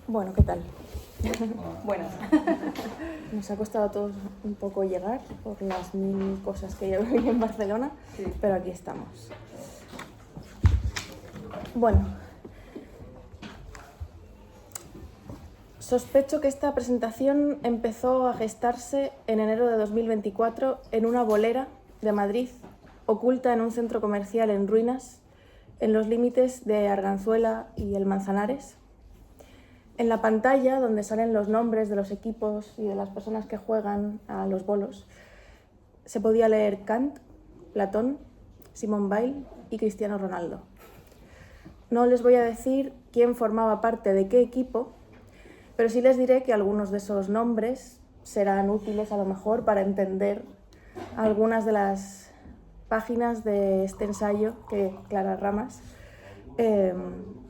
Bueno, ¿qué tal? Buenas. Nos ha costado a todos un poco llegar por las mil cosas que yo viví en Barcelona, Sí. pero aquí estamos. Bueno, sospecho que esta presentación empezó a gestarse en enero de 2024 en una bolera de Madrid, oculta en un centro comercial en ruinas, en los límites de Arganzuela y el Manzanares. En la pantalla, donde salen los nombres de los equipos y de las personas que juegan a los bolos, se podía leer Kant, Platón, Simone Weil y Cristiano Ronaldo. No les voy a decir quién formaba parte de qué equipo, pero sí les diré que algunos de esos nombres serán útiles a lo mejor para entender algunas de las páginas de este ensayo que Clara Ramas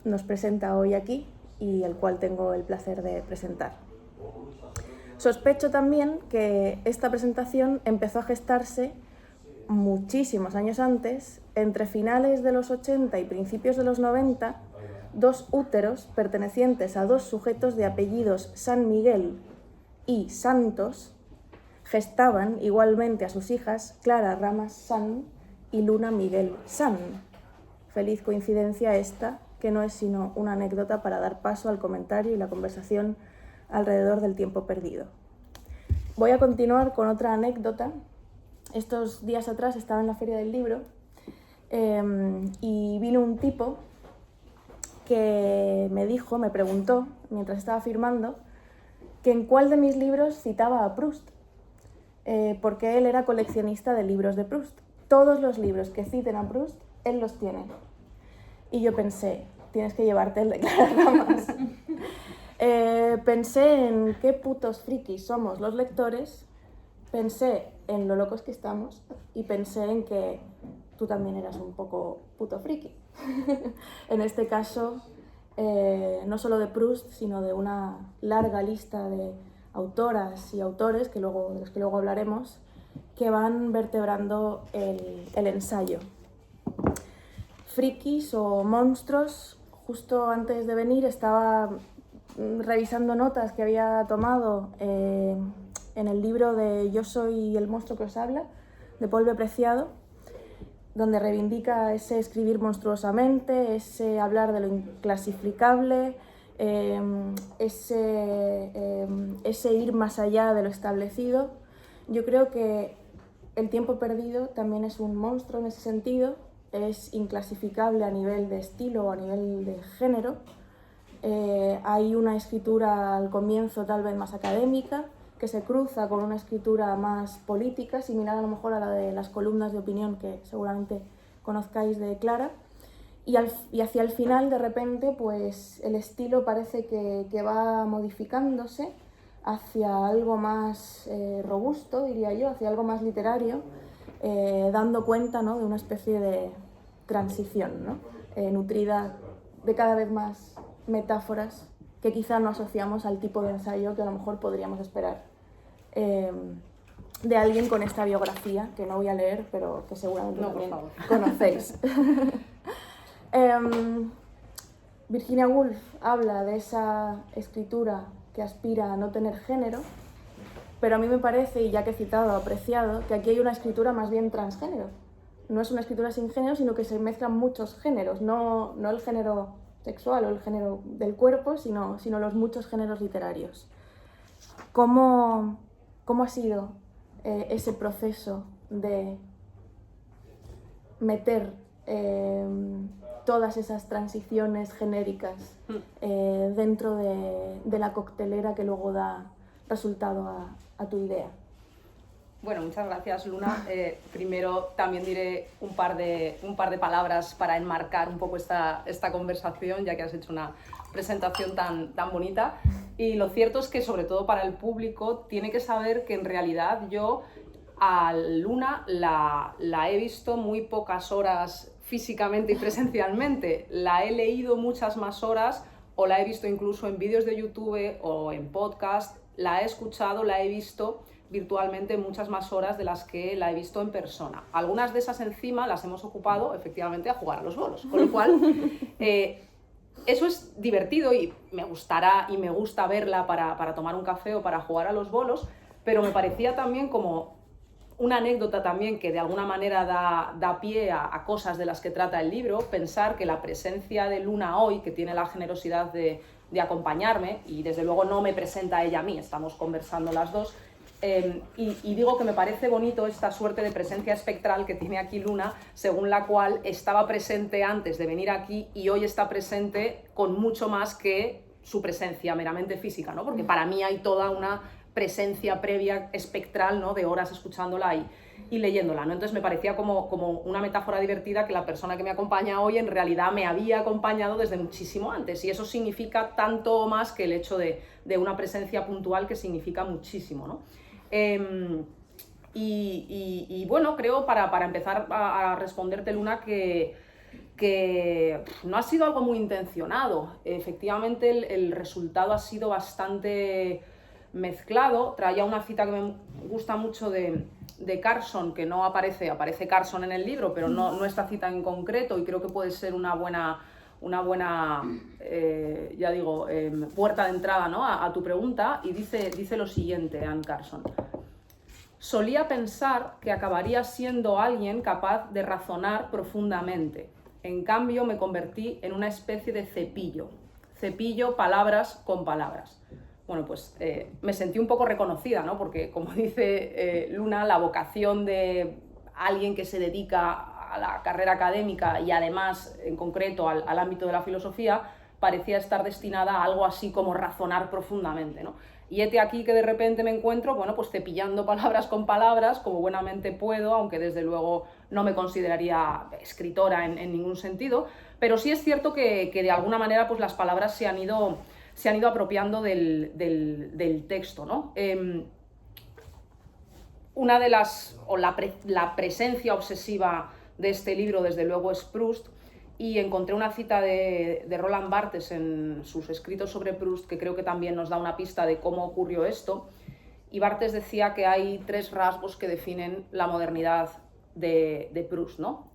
nos presenta hoy aquí y el cual tengo el placer de presentar. Sospecho también que esta presentación empezó a gestarse muchísimos años antes, entre finales de los 80 y principios de los 90, dos úteros pertenecientes a dos sujetos de apellidos San Miguel y Santos gestaban igualmente a sus hijas Clara Ramas San y Luna Miguel San. Feliz coincidencia esta, que no es sino una anécdota para dar paso al comentario y la conversación alrededor del tiempo perdido. Voy a continuar con otra anécdota. Estos días atrás estaba en la Feria del Libro y vino un tipo que me preguntó, mientras estaba firmando, que en cuál de mis libros citaba a Proust, porque él era coleccionista de libros de Proust. Todos los libros que citen a Proust, él los tiene. Y yo pensé, tienes que llevarte el de Clara Ramas. Pensé en qué putos frikis somos los lectores, pensé en lo locos que estamos y pensé en que tú también eras un poco puto friki. En este caso, no solo de Proust, sino de una larga lista de autoras y autores, de los que luego hablaremos, que van vertebrando el ensayo. Frikis o monstruos. Justo antes de venir estaba revisando notas que había tomado en el libro de Yo soy el monstruo que os habla, de Paul B. Preciado, donde reivindica ese escribir monstruosamente, ese hablar de lo inclasificable, ese ir más allá de lo establecido. Yo creo que El tiempo perdido también es un monstruo en ese sentido, es inclasificable a nivel de estilo o a nivel de género. Hay una escritura al comienzo tal vez más académica, que se cruza con una escritura más política, similar a lo mejor a la de las columnas de opinión que seguramente conozcáis de Clara, y hacia el final de repente pues el estilo parece que va modificándose hacia algo más robusto, diría yo, hacia algo más literario, dando cuenta, ¿no?, de una especie de transición, ¿no?, nutrida de cada vez más metáforas que quizá no asociamos al tipo de ensayo que a lo mejor podríamos esperar de alguien con esta biografía, que no voy a leer, pero que seguramente también conocéis. Virginia Woolf habla de esa escritura que aspira a no tener género, pero a mí me parece, y ya que he citado a Preciado, que aquí hay una escritura más bien transgénero. No es una escritura sin género, sino que se mezclan muchos géneros, no el género sexual o el género del cuerpo, sino los muchos géneros literarios. ¿Cómo ha sido ese proceso de meter todas esas transiciones genéricas dentro de la coctelera que luego da resultado a tu idea? Bueno, muchas gracias, Luna. Primero también diré un par de palabras para enmarcar un poco esta conversación, ya que has hecho una presentación tan bonita. Y lo cierto es que, sobre todo para el público, tiene que saber que en realidad yo a Luna la he visto muy pocas horas físicamente y presencialmente. La he leído muchas más horas, o la he visto incluso en vídeos de YouTube o en podcast. La he escuchado, la he visto virtualmente muchas más horas de las que la he visto en persona. Algunas de esas encima las hemos ocupado efectivamente a jugar a los bolos, con lo cual eso es divertido y me gustará y me gusta verla para tomar un café o para jugar a los bolos, pero me parecía también como una anécdota también que de alguna manera da pie a cosas de las que trata el libro, pensar que la presencia de Luna hoy, que tiene la generosidad de acompañarme, y desde luego no me presenta ella a mí, estamos conversando las dos, y digo que me parece bonito esta suerte de presencia espectral que tiene aquí Luna, según la cual estaba presente antes de venir aquí y hoy está presente con mucho más que su presencia meramente física, ¿no? Porque para mí hay toda una presencia previa espectral, ¿no? De horas escuchándola y leyéndola, ¿no? Entonces me parecía como una metáfora divertida que la persona que me acompaña hoy en realidad me había acompañado desde muchísimo antes, y eso significa tanto más que el hecho de una presencia puntual, que significa muchísimo, ¿no? Y bueno, creo para empezar a responderte, Luna, que no ha sido algo muy intencionado. Efectivamente el resultado ha sido bastante mezclado. Traía una cita que me gusta mucho de Carson, que no aparece Carson en el libro, pero no esta cita en concreto, y creo que puede ser una buena ya digo, puerta de entrada, ¿no? a tu pregunta, y dice lo siguiente, Anne Carson: solía pensar que acabaría siendo alguien capaz de razonar profundamente. En cambio, me convertí en una especie de cepillo palabras con palabras. Bueno, pues me sentí un poco reconocida, ¿no? Porque, como dice Luna, la vocación de alguien que se dedica a la carrera académica y además, en concreto, al ámbito de la filosofía, parecía estar destinada a algo así como razonar profundamente, ¿no? Y hete aquí que de repente me encuentro, bueno, pues cepillando palabras con palabras, como buenamente puedo, aunque desde luego no me consideraría escritora en ningún sentido, pero sí es cierto que de alguna manera pues las palabras se han ido apropiando del texto, ¿no? Una de la presencia obsesiva de este libro, desde luego, es Proust, y encontré una cita de Roland Barthes en sus escritos sobre Proust, que creo que también nos da una pista de cómo ocurrió esto, y Barthes decía que hay 3 rasgos que definen la modernidad de Proust, ¿no?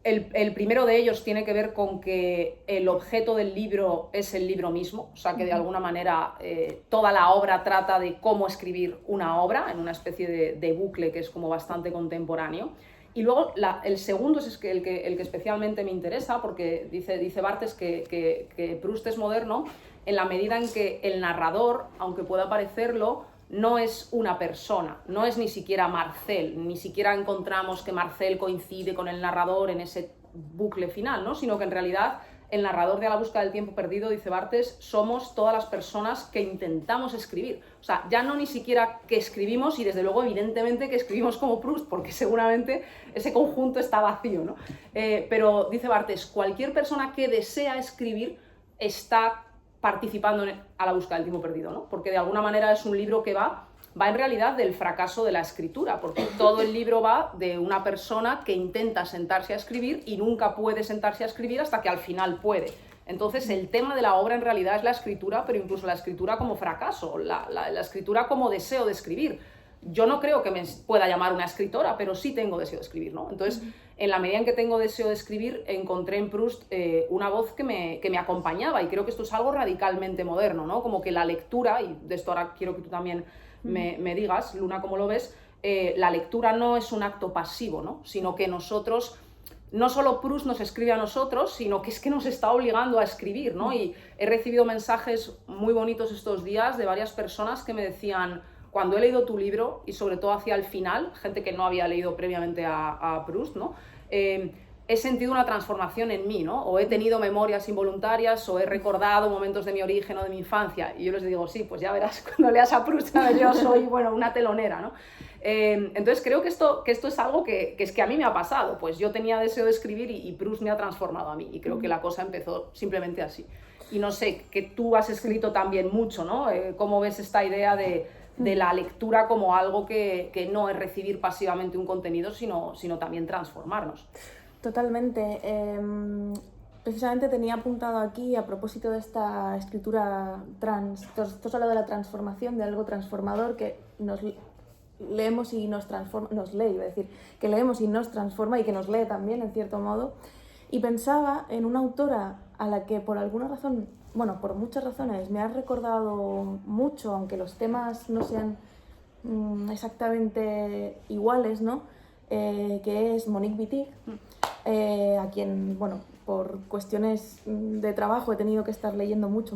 El primero de ellos tiene que ver con que el objeto del libro es el libro mismo, o sea que de alguna manera toda la obra trata de cómo escribir una obra, en una especie de bucle que es como bastante contemporáneo. Y luego el segundo es el que especialmente me interesa, porque dice Barthes que Proust es moderno en la medida en que el narrador, aunque pueda parecerlo, no es una persona, no es ni siquiera Marcel, ni siquiera encontramos que Marcel coincide con el narrador en ese bucle final, ¿no? Sino que en realidad el narrador de A la búsqueda del tiempo perdido, dice Barthes, somos todas las personas que intentamos escribir. O sea, ya no ni siquiera que escribimos, y desde luego evidentemente que escribimos como Proust, porque seguramente ese conjunto está vacío, ¿no? Pero dice Barthes, cualquier persona que desea escribir está participando A la búsqueda del tiempo perdido, ¿no? Porque de alguna manera es un libro que va en realidad del fracaso de la escritura, porque todo el libro va de una persona que intenta sentarse a escribir y nunca puede sentarse a escribir hasta que al final puede. Entonces el tema de la obra en realidad es la escritura, pero incluso la escritura como fracaso, la escritura como deseo de escribir. Yo no creo que me pueda llamar una escritora, pero sí tengo deseo de escribir, ¿no? Entonces, en la medida en que tengo deseo de escribir, encontré en Proust una voz que me acompañaba, y creo que esto es algo radicalmente moderno, ¿no? Como que la lectura, y de esto ahora quiero que tú también me digas, Luna, cómo lo ves, la lectura no es un acto pasivo, ¿no? Sino que nosotros, no solo Proust nos escribe a nosotros, sino que es que nos está obligando a escribir, ¿no? Y he recibido mensajes muy bonitos estos días de varias personas que me decían: cuando he leído tu libro, y sobre todo hacia el final, gente que no había leído previamente a Proust, ¿no? He sentido una transformación en mí, ¿no? O he tenido memorias involuntarias, o he recordado momentos de mi origen o de mi infancia. Y yo les digo, sí, pues ya verás, cuando leas a Proust, yo soy, bueno, una telonera, ¿no? Entonces creo que esto es algo que es que a mí me ha pasado. Pues yo tenía deseo de escribir y Proust me ha transformado a mí. Y creo que la cosa empezó simplemente así. Y no sé, que tú has escrito también mucho, ¿no? ¿Cómo ves esta idea de la lectura como algo que no es recibir pasivamente un contenido, sino también transformarnos? Totalmente. Precisamente tenía apuntado aquí, a propósito de esta escritura trans, tú has hablado de la transformación, de algo transformador que nos leemos y nos transforma, nos lee, iba a decir, que leemos y nos transforma y que nos lee también, en cierto modo. Y pensaba en una autora a la que por alguna razón, bueno, por muchas razones, me ha recordado mucho, aunque los temas no sean exactamente iguales, ¿no? Que es Monique Wittig, a quien, bueno, por cuestiones de trabajo he tenido que estar leyendo mucho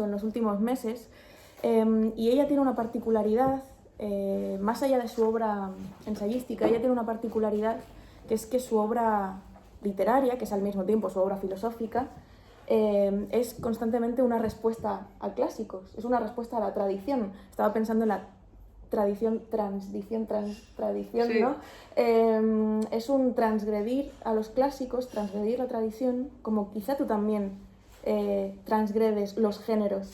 en los últimos meses. Y ella tiene una particularidad, más allá de su obra ensayística, ella tiene una particularidad que es que su obra literaria, que es al mismo tiempo su obra filosófica, es constantemente una respuesta a clásicos, es una respuesta a la tradición. Estaba pensando en la tradición, sí. ¿no? Es un transgredir a los clásicos, transgredir la tradición, como quizá tú también transgredes los géneros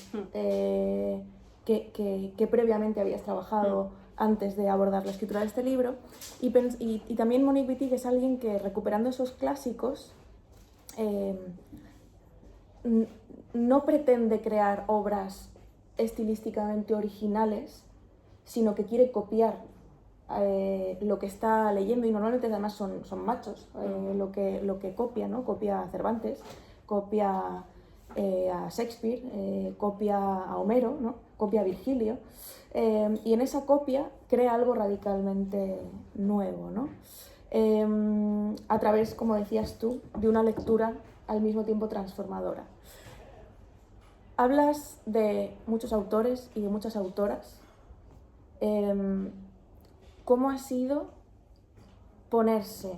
que previamente habías trabajado antes de abordar la escritura de este libro. Y también Monique Wittig es alguien que, recuperando esos clásicos, no pretende crear obras estilísticamente originales, sino que quiere copiar lo que está leyendo, y normalmente además son machos lo que copia, ¿no? Copia a Cervantes, copia a Shakespeare, copia a Homero, ¿no? Copia a Virgilio, y en esa copia crea algo radicalmente nuevo, ¿no? A través, como decías tú, de una lectura al mismo tiempo transformadora. Hablas de muchos autores y de muchas autoras. ¿Cómo ha sido ponerse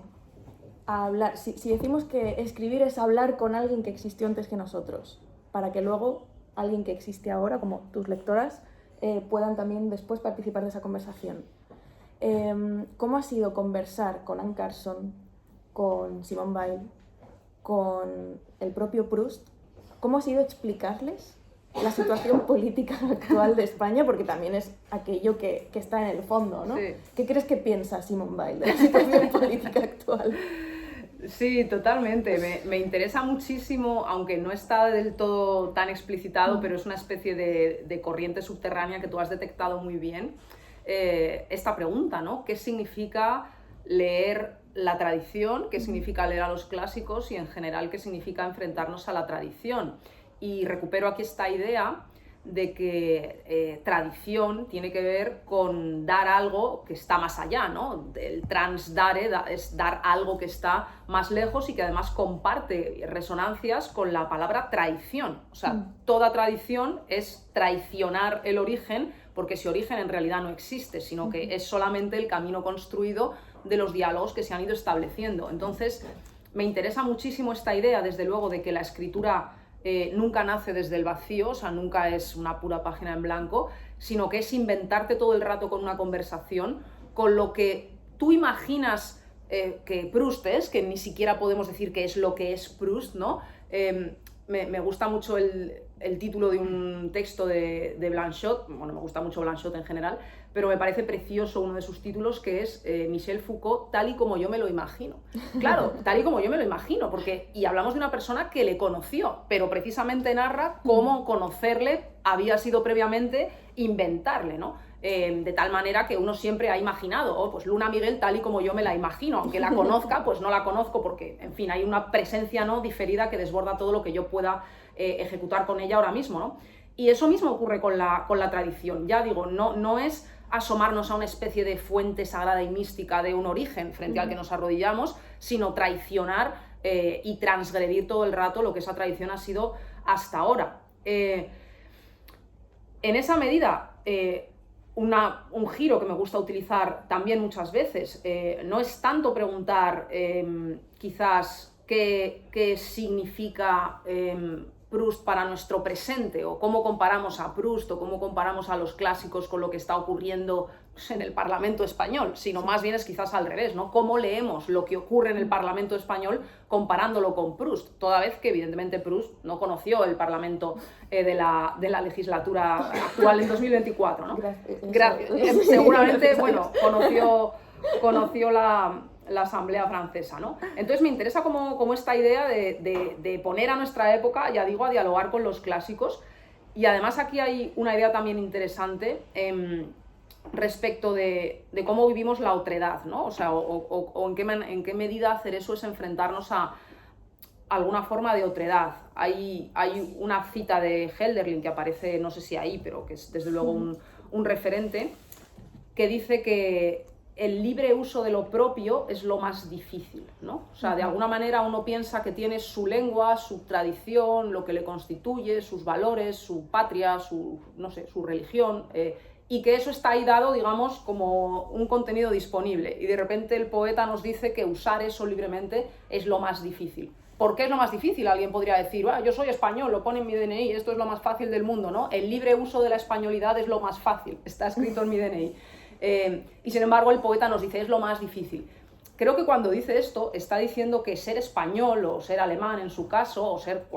a hablar? Si decimos que escribir es hablar con alguien que existió antes que nosotros, para que luego alguien que existe ahora, como tus lectoras, puedan también después participar de esa conversación. ¿Cómo ha sido conversar con Anne Carson, con Simone Weil, con el propio Proust? ¿Cómo ha sido explicarles la situación política actual de España? Porque también es aquello que está en el fondo, ¿no? Sí. ¿Qué crees que piensa Simone Weil de la situación política actual? Sí, totalmente. Me interesa muchísimo, aunque no está del todo tan explicitado, pero es una especie de corriente subterránea que tú has detectado muy bien. Esta pregunta, ¿no? ¿Qué significa leer la tradición? ¿Qué significa leer a los clásicos? Y en general, ¿qué significa enfrentarnos a la tradición? Y recupero aquí esta idea de que tradición tiene que ver con dar algo que está más allá, ¿no? El transdare es dar algo que está más lejos y que además comparte resonancias con la palabra traición. O sea, toda tradición es traicionar el origen, porque ese origen en realidad no existe, sino que es solamente el camino construido de los diálogos que se han ido estableciendo. Entonces, me interesa muchísimo esta idea, desde luego, de que la escritura nunca nace desde el vacío, o sea, nunca es una pura página en blanco, sino que es inventarte todo el rato con una conversación, con lo que tú imaginas que Proust es, que ni siquiera podemos decir qué es lo que es Proust, ¿no? Me gusta mucho el título de un texto de Blanchot, bueno, me gusta mucho Blanchot en general, pero me parece precioso uno de sus títulos, que es Michel Foucault, tal y como yo me lo imagino. Claro, tal y como yo me lo imagino, y hablamos de una persona que le conoció, pero precisamente narra cómo conocerle había sido previamente inventarle, ¿no? De tal manera que uno siempre ha imaginado, pues Luna Miguel tal y como yo me la imagino, aunque la conozca, pues no la conozco, porque, en fin, hay una presencia, ¿no?, diferida que desborda todo lo que yo pueda ejecutar con ella ahora mismo, ¿no? Y eso mismo ocurre con la tradición. Ya digo, no es asomarnos a una especie de fuente sagrada y mística de un origen frente al que nos arrodillamos, sino traicionar y transgredir todo el rato lo que esa tradición ha sido hasta ahora. En esa medida, un giro que me gusta utilizar también muchas veces, no es tanto preguntar quizás qué significa Proust para nuestro presente, o cómo comparamos a Proust o cómo comparamos a los clásicos con lo que está ocurriendo en el Parlamento español, sino más bien es quizás al revés, ¿no? Cómo leemos lo que ocurre en el Parlamento español comparándolo con Proust, toda vez que evidentemente Proust no conoció el Parlamento de la legislatura actual en 2024, ¿no? Seguramente, bueno, conoció la Asamblea Francesa, ¿no? Entonces me interesa como esta idea de poner a nuestra época, ya digo, a dialogar con los clásicos. Y además aquí hay una idea también interesante respecto de cómo vivimos la otredad, ¿no? O sea, en qué medida hacer eso es enfrentarnos alguna forma de otredad. Hay una cita de Hölderlin que aparece, no sé si ahí, pero que es desde luego un referente, que dice que el libre uso de lo propio es lo más difícil, ¿no? O sea, de alguna manera uno piensa que tiene su lengua, su tradición, lo que le constituye, sus valores, su patria, no sé, su religión, y que eso está ahí dado, digamos, como un contenido disponible. Y de repente el poeta nos dice que usar eso libremente es lo más difícil. ¿Por qué es lo más difícil? Alguien podría decir, yo soy español, lo pone en mi DNI, esto es lo más fácil del mundo, ¿no? El libre uso de la españolidad es lo más fácil, está escrito en mi DNI. Y sin embargo el poeta nos dice, es lo más difícil. Creo que cuando dice esto, está diciendo que ser español o ser alemán en su caso, o ser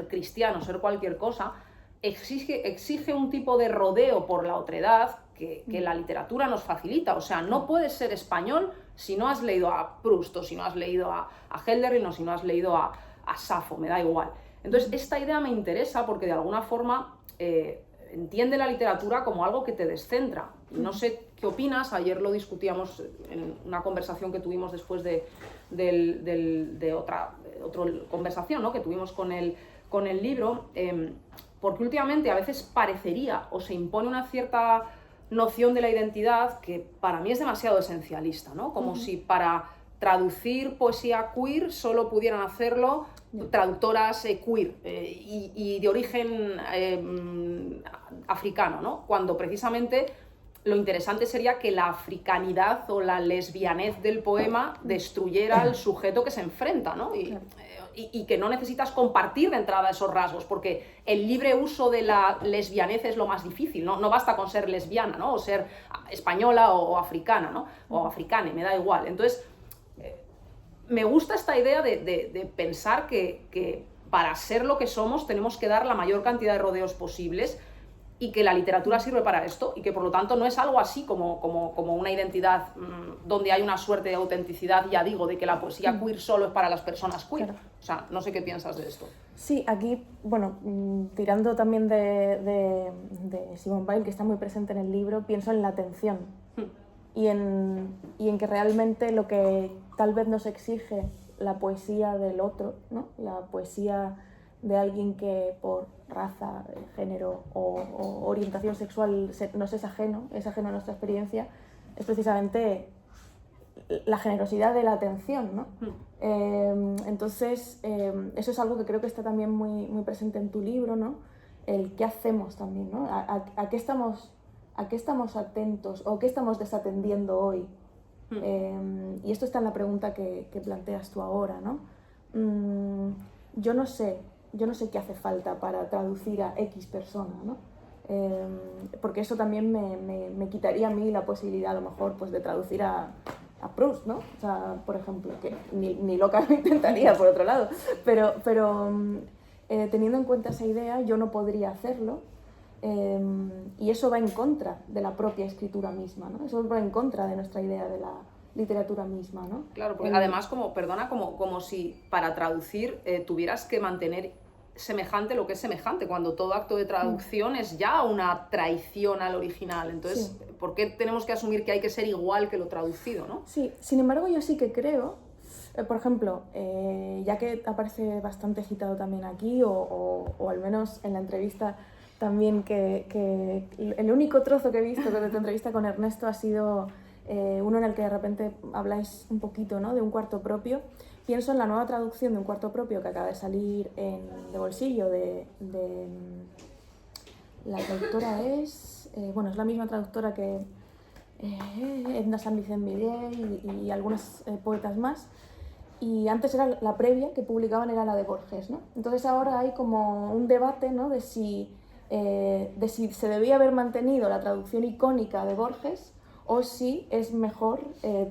cristiano, o ser cualquier cosa, exige un tipo de rodeo por la otredad que la literatura nos facilita. O sea, no puedes ser español si no has leído a Proust, o si no has leído a Hölderlin, o si no has leído a Safo, me da igual. Entonces, esta idea me interesa porque de alguna forma entiende la literatura como algo que te descentra. Y no sé qué opinas, ayer lo discutíamos en una conversación que tuvimos después de otra conversación, ¿no?, que tuvimos con el libro, porque últimamente a veces parecería o se impone una cierta noción de la identidad que para mí es demasiado esencialista, ¿no? Como si para traducir poesía queer solo pudieran hacerlo traductoras queer y de origen africano, ¿no? Cuando precisamente lo interesante sería que la africanidad o la lesbianez del poema destruyera al sujeto que se enfrenta, ¿no? Y que no necesitas compartir de entrada esos rasgos, porque el libre uso de la lesbianez es lo más difícil, ¿no? No basta con ser lesbiana, ¿no? O ser española o africana, ¿no? O africane, me da igual. Entonces, me gusta esta idea de pensar que para ser lo que somos tenemos que dar la mayor cantidad de rodeos posibles, y que la literatura sirve para esto, y que por lo tanto no es algo así como una identidad donde hay una suerte de autenticidad, ya digo, de que la poesía queer solo es para las personas queer. Claro. O sea, no sé qué piensas de esto. Sí, aquí, bueno, tirando también de Simone Weil, que está muy presente en el libro, pienso en la atención y en que realmente lo que tal vez nos exige la poesía del otro, ¿no?, la poesía de alguien que por raza, género o orientación sexual nos es ajeno a nuestra experiencia, es precisamente la generosidad de la atención, ¿no? Entonces, eso es algo que creo que está también muy presente en tu libro, ¿no? El qué hacemos también, ¿no? ¿A qué estamos atentos o qué estamos desatendiendo hoy? Y esto está en la pregunta que planteas tú ahora, ¿no? Yo no sé qué hace falta para traducir a X persona, ¿no? Porque eso también me quitaría a mí la posibilidad, a lo mejor, pues, de traducir a Proust, ¿no? O sea, por ejemplo, que ni loca lo intentaría, por otro lado. Pero teniendo en cuenta esa idea, yo no podría hacerlo, y eso va en contra de la propia escritura misma, ¿no? Eso va en contra de nuestra idea de la literatura misma, ¿no? Claro, porque además, como si para traducir tuvieras que mantener semejante lo que es semejante, cuando todo acto de traducción es ya una traición al original. Entonces, sí. ¿Por qué tenemos que asumir que hay que ser igual que lo traducido, ¿no? Sí, sin embargo, yo sí que creo, por ejemplo, ya que aparece bastante citado también aquí, o al menos en la entrevista también, que el único trozo que he visto de tu entrevista con Ernesto ha sido uno en el que de repente habláis un poquito, ¿no?, de un cuarto propio. Pienso en la nueva traducción de un cuarto propio que acaba de salir de Bolsillo, la traductora es la misma traductora que Edna San Vicente Miguel y algunos poetas más, y antes era la previa que publicaban, era la de Borges, ¿no? Entonces ahora hay como un debate, ¿no?, de si se debía haber mantenido la traducción icónica de Borges, o si es mejor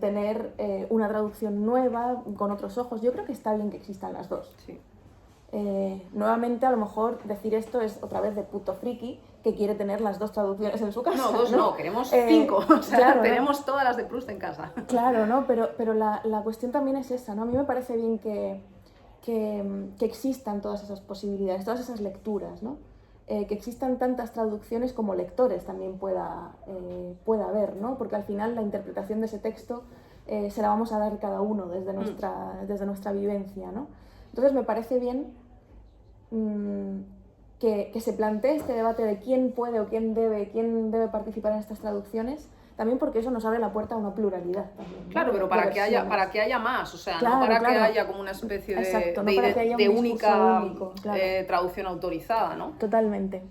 tener una traducción nueva, con otros ojos. Yo creo que está bien que existan las dos. Sí. Nuevamente, a lo mejor decir esto es otra vez de puto friki que quiere tener las dos traducciones en su casa. No, dos no, queremos 5. O sea, claro, tenemos, ¿no?, todas las de Proust en casa. Claro, ¿no? Pero la cuestión también es esa, ¿no? A mí me parece bien que existan todas esas posibilidades, todas esas lecturas, ¿no? Que existan tantas traducciones como lectores también pueda haber, ¿no? Porque al final la interpretación de ese texto se la vamos a dar cada uno desde nuestra vivencia, ¿no? Entonces me parece bien que se plantee este debate de quién puede o quién debe participar en estas traducciones, también porque eso nos abre la puerta a una pluralidad también, ¿no? Claro, pero para que haya más, o sea, claro, no para claro. que haya como una especie Exacto, no para que haya de un única único, claro. Traducción autorizada, ¿no? Totalmente.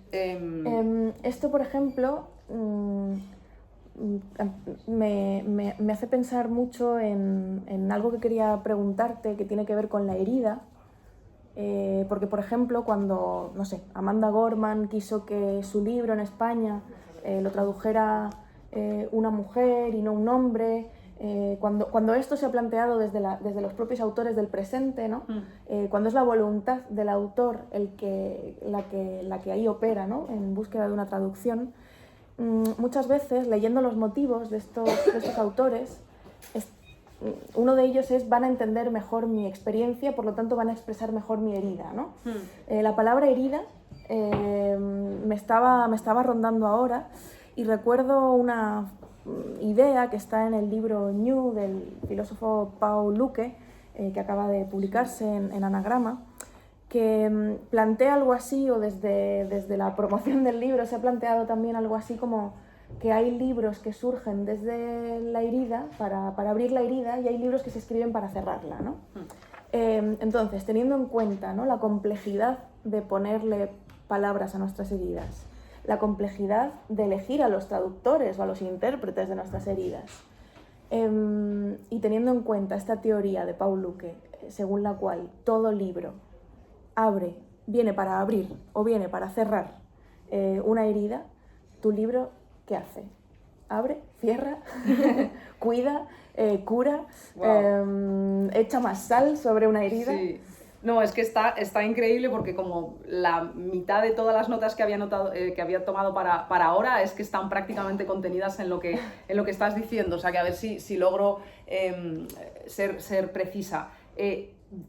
Esto, por ejemplo, me hace pensar mucho en algo que quería preguntarte, que tiene que ver con la herida. Porque, por ejemplo, cuando, no sé, Amanda Gorman quiso que su libro en España lo tradujera una mujer y no un hombre, cuando esto se ha planteado desde los propios autores del presente, ¿no? Cuando es la voluntad del autor la que ahí opera, ¿no? En búsqueda de una traducción, muchas veces, leyendo los motivos de estos autores, uno de ellos es: van a entender mejor mi experiencia, por lo tanto van a expresar mejor mi herida, ¿no? La palabra herida me estaba rondando ahora, y recuerdo una idea que está en el libro New del filósofo Paul Luque, que acaba de publicarse en Anagrama, que plantea algo así, o desde la promoción del libro se ha planteado también algo así como que hay libros que surgen desde la herida, para abrir la herida, y hay libros que se escriben para cerrarla, ¿no? Entonces, teniendo en cuenta, ¿no?, la complejidad de ponerle palabras a nuestras heridas, la complejidad de elegir a los traductores o a los intérpretes de nuestras heridas, y teniendo en cuenta esta teoría de Paul Luque, según la cual todo libro viene para abrir o viene para cerrar una herida, tu libro, ¿qué hace? Abre, cierra, cuida, cura, Wow. Echa más sal sobre una herida. Sí. No, es que está increíble, porque como la mitad de todas las notas que había tomado para ahora es que están prácticamente contenidas en lo que estás diciendo. O sea, que a ver si logro ser precisa.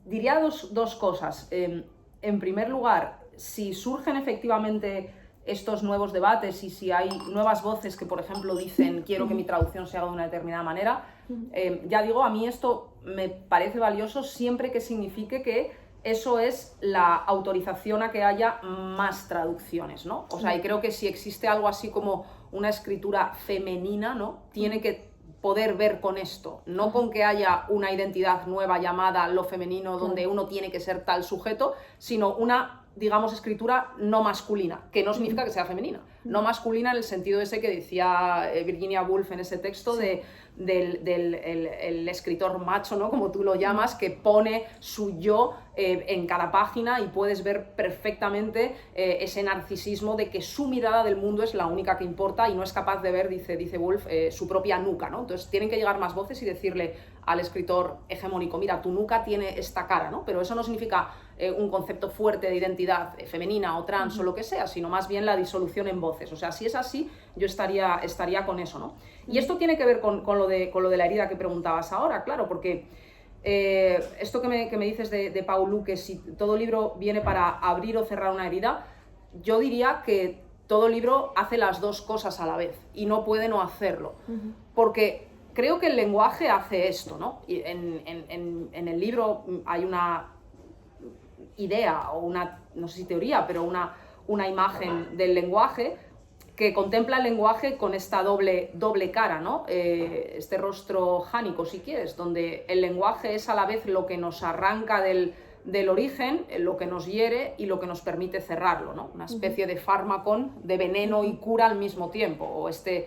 Diría dos cosas. En primer lugar, si surgen efectivamente estos nuevos debates y si hay nuevas voces que, por ejemplo, dicen quiero que mi traducción se haga de una determinada manera, ya digo, a mí esto me parece valioso siempre que signifique que eso es la autorización a que haya más traducciones, ¿no? O sea, y creo que si existe algo así como una escritura femenina, ¿no?, tiene que poder ver con esto, no con que haya una identidad nueva llamada lo femenino, donde uno tiene que ser tal sujeto, sino una, digamos, escritura no masculina, que no significa que sea femenina, no masculina en el sentido ese que decía Virginia Woolf en ese texto, sí, del escritor macho, ¿no?, como tú lo llamas, que pone su yo en cada página, y puedes ver perfectamente ese narcisismo de que su mirada del mundo es la única que importa y no es capaz de ver, dice Woolf, su propia nuca, ¿no? Entonces tienen que llegar más voces y decirle al escritor hegemónico: mira, tu nuca tiene esta cara, ¿no? Pero eso no significa un concepto fuerte de identidad femenina o trans o lo que sea, sino más bien la disolución en voces. O sea, si es así, yo estaría con eso, ¿no? Y esto tiene que ver con lo de la herida que preguntabas ahora, claro, porque esto que me dices de Paul Luque, si todo libro viene para abrir o cerrar una herida, yo diría que todo libro hace las dos cosas a la vez y no puede no hacerlo, porque creo que el lenguaje hace esto, ¿no? Y en el libro hay una idea o una, no sé si teoría, pero una imagen del lenguaje que contempla el lenguaje con esta doble cara, ¿no? Este rostro jánico, si quieres, donde el lenguaje es a la vez lo que nos arranca del origen, lo que nos hiere y lo que nos permite cerrarlo, ¿no? Una especie de fármaco, de veneno y cura al mismo tiempo, o este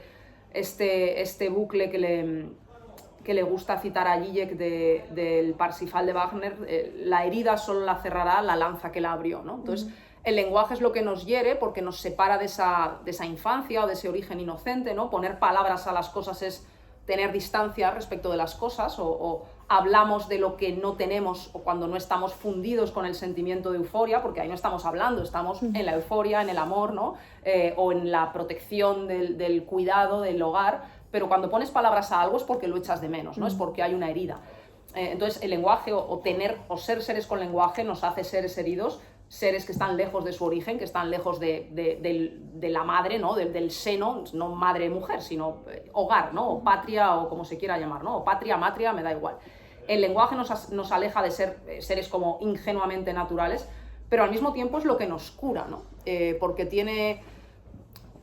bucle que le gusta citar a Žižek del Parsifal de Wagner: la herida solo la cerrará la lanza que la abrió, ¿no? Entonces, el lenguaje es lo que nos hiere porque nos separa de esa infancia o de ese origen inocente, ¿no? Poner palabras a las cosas es tener distancia respecto de las cosas, o hablamos de lo que no tenemos, o cuando no estamos fundidos con el sentimiento de euforia, porque ahí no estamos hablando, estamos en la euforia, en el amor, ¿no? O en la protección del cuidado, del hogar, pero cuando pones palabras a algo es porque lo echas de menos, ¿no? Es porque hay una herida. Entonces, el lenguaje, o ser seres con lenguaje, nos hace seres heridos, seres que están lejos de su origen, que están lejos de la madre, ¿no? Del seno, no madre-mujer, sino hogar, ¿no? O patria, o como se quiera llamar, ¿no? O patria, matria, me da igual. el lenguaje nos aleja de ser seres como ingenuamente naturales, pero al mismo tiempo es lo que nos cura, ¿no? Porque tiene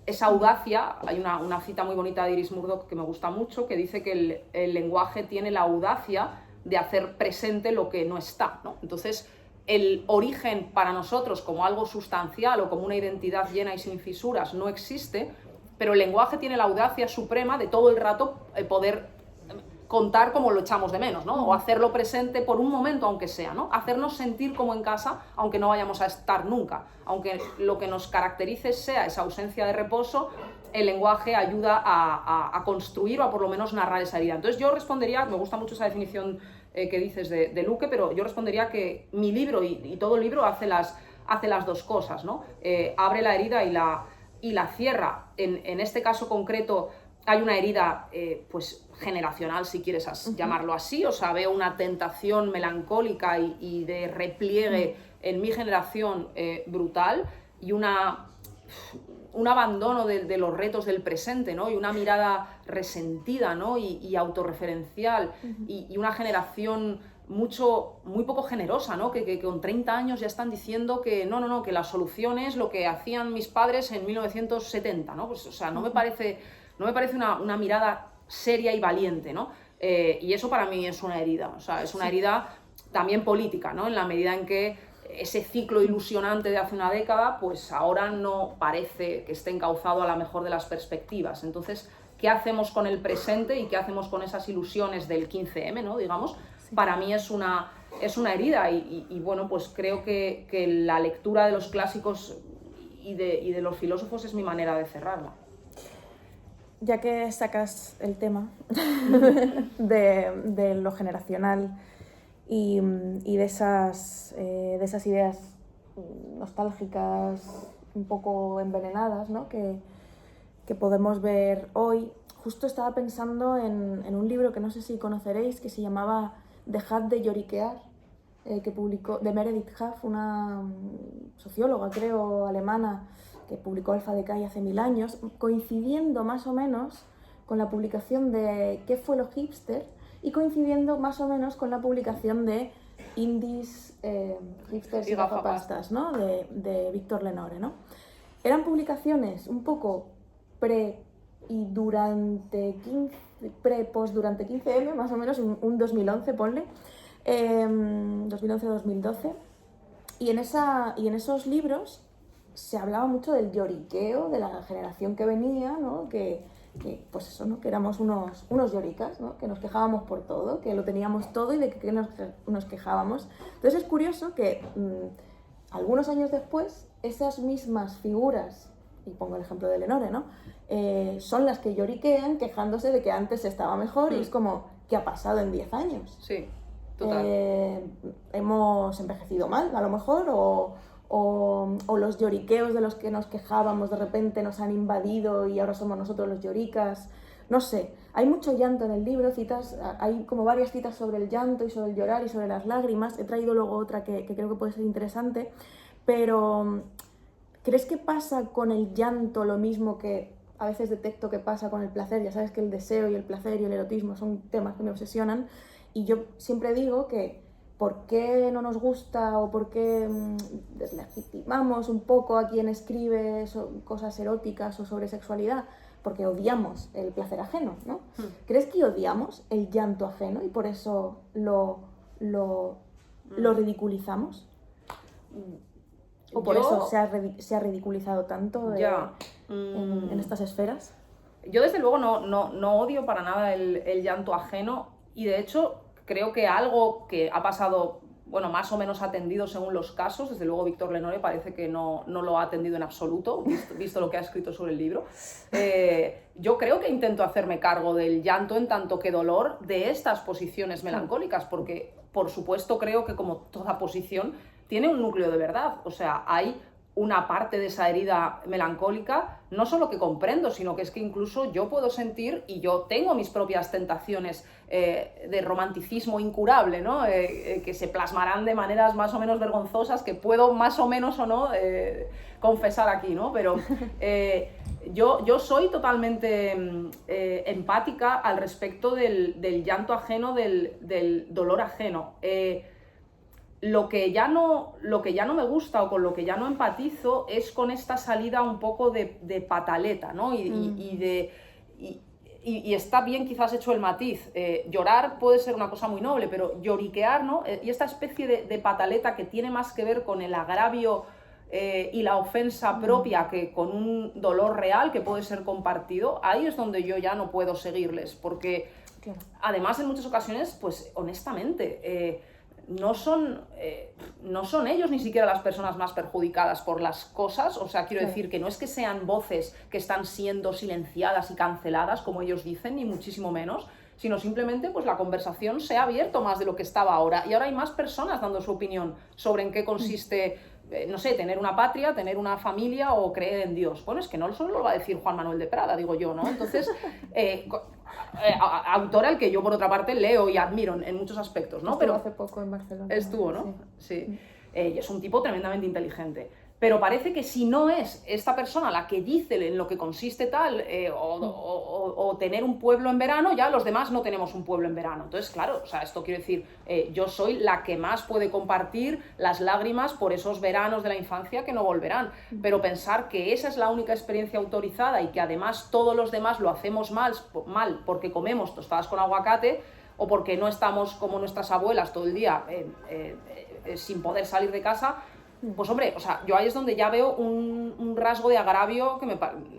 esa audacia. Hay una cita muy bonita de Iris Murdoch que me gusta mucho, que dice que el lenguaje tiene la audacia de hacer presente lo que no está, ¿no? Entonces, el origen para nosotros como algo sustancial o como una identidad llena y sin fisuras no existe, pero el lenguaje tiene la audacia suprema de todo el rato poder contar como lo echamos de menos, ¿no? O hacerlo presente por un momento, aunque sea, ¿no? Hacernos sentir como en casa, aunque no vayamos a estar nunca. Aunque lo que nos caracterice sea esa ausencia de reposo, el lenguaje ayuda a construir o a por lo menos narrar esa herida. Entonces yo respondería, me gusta mucho esa definición que dices de Luque, pero yo respondería que mi libro y todo el libro hace las dos cosas, ¿no? Abre la herida y la cierra. En este caso concreto hay una herida pues generacional, si quieres llamarlo así, o sea, veo una tentación melancólica y de repliegue en mi generación brutal, y un abandono de los retos del presente, ¿no? Y una mirada resentida, ¿no? y autorreferencial, y una generación muy poco generosa, ¿no? Que con 30 años ya están diciendo que no, que la solución es lo que hacían mis padres en 1970, ¿no? Pues, o sea, no me parece una mirada seria y valiente, ¿no? Y eso para mí es una herida, o sea, es una herida también política, ¿no? En la medida en que ese ciclo ilusionante de hace una década, pues ahora no parece que esté encauzado a la mejor de las perspectivas. Entonces, ¿qué hacemos con el presente y qué hacemos con esas ilusiones del 15M, ¿no? Digamos, para mí es una herida y bueno, pues creo que la lectura de los clásicos y de los filósofos es mi manera de cerrarla. Ya que sacas el tema de lo generacional y de esas ideas nostálgicas, un poco envenenadas, ¿no? que podemos ver hoy, justo estaba pensando en un libro que no sé si conoceréis, que se llamaba Dejad de lloriquear, que publicó de Meredith Huff, una socióloga, creo, alemana, que publicó Alfa Decay hace 1000 años, coincidiendo más o menos con la publicación de ¿Qué fue lo hipster? Y coincidiendo más o menos con la publicación de Indies, Hipsters y Gafapastas, ¿no? de Víctor Lenore, ¿no? Eran publicaciones un poco post durante 15M, más o menos, un 2011, ponle, 2011-2012, y en esos libros se hablaba mucho del lloriqueo de la generación que venía, ¿no? Que pues eso, ¿no? Que éramos unos lloricas, ¿no? Que nos quejábamos por todo, que lo teníamos todo y de que nos quejábamos. Entonces es curioso que algunos años después esas mismas figuras, y pongo el ejemplo de Lenore, ¿no? Son las que lloriquean quejándose de que antes estaba mejor, y es como, ¿qué ha pasado en 10 años? Sí, total. Hemos envejecido mal, a lo mejor, o los lloriqueos de los que nos quejábamos de repente nos han invadido y ahora somos nosotros los lloricas. No sé, hay mucho llanto en el libro, hay como varias citas sobre el llanto y sobre el llorar y sobre las lágrimas. He traído luego otra que creo que puede ser interesante, pero ¿crees que pasa con el llanto lo mismo que a veces detecto que pasa con el placer? Ya sabes que el deseo y el placer y el erotismo son temas que me obsesionan, y yo siempre digo que ¿por qué no nos gusta o por qué deslegitimamos un poco a quien escribe cosas eróticas o sobre sexualidad? Porque odiamos el placer ajeno, ¿no? ¿Crees que odiamos el llanto ajeno y por eso lo ridiculizamos? ¿O por eso se ha ridiculizado tanto en estas esferas? Yo desde luego no odio para nada el llanto ajeno, y de hecho creo que algo que ha pasado, bueno, más o menos atendido según los casos, desde luego Víctor Lenore parece que no lo ha atendido en absoluto, visto lo que ha escrito sobre el libro. Yo creo que intento hacerme cargo del llanto en tanto que dolor de estas posiciones melancólicas, porque por supuesto creo que como toda posición tiene un núcleo de verdad. O sea, hay una parte de esa herida melancólica, no solo que comprendo, sino que es que incluso yo puedo sentir, y yo tengo mis propias tentaciones de romanticismo incurable, ¿no? Que se plasmarán de maneras más o menos vergonzosas, que puedo más o menos o no confesar aquí, ¿no? Pero yo soy totalmente empática al respecto del llanto ajeno, del dolor ajeno. Lo que ya no me gusta o con lo que ya no empatizo es con esta salida un poco de pataleta, ¿no? Y está bien quizás hecho el matiz. Llorar puede ser una cosa muy noble, pero lloriquear, ¿no? Y esta especie de pataleta que tiene más que ver con el agravio y la ofensa propia que con un dolor real que puede ser compartido, ahí es donde yo ya no puedo seguirles, porque además en muchas ocasiones, pues honestamente, no son ellos ni siquiera las personas más perjudicadas por las cosas. O sea, quiero decir que no es que sean voces que están siendo silenciadas y canceladas, como ellos dicen, ni muchísimo menos, sino simplemente pues la conversación se ha abierto más de lo que estaba ahora, y ahora hay más personas dando su opinión sobre en qué consiste, no sé, tener una patria, tener una familia o creer en Dios. Bueno, es que no solo lo va a decir Juan Manuel de Prada, digo yo, ¿no? Entonces, autor al que yo, por otra parte, leo y admiro en muchos aspectos, ¿no? Estuvo hace poco en Barcelona. Estuvo, ¿no? Sí. Y es un tipo tremendamente inteligente. Pero parece que si no es esta persona la que dice en lo que consiste tal, o tener un pueblo en verano, ya los demás no tenemos un pueblo en verano. Entonces, claro, o sea, esto quiere decir, yo soy la que más puede compartir las lágrimas por esos veranos de la infancia que no volverán. Pero pensar que esa es la única experiencia autorizada y que además todos los demás lo hacemos mal porque comemos tostadas con aguacate, o porque no estamos como nuestras abuelas todo el día sin poder salir de casa, pues hombre, o sea, yo ahí es donde ya veo un rasgo de agravio que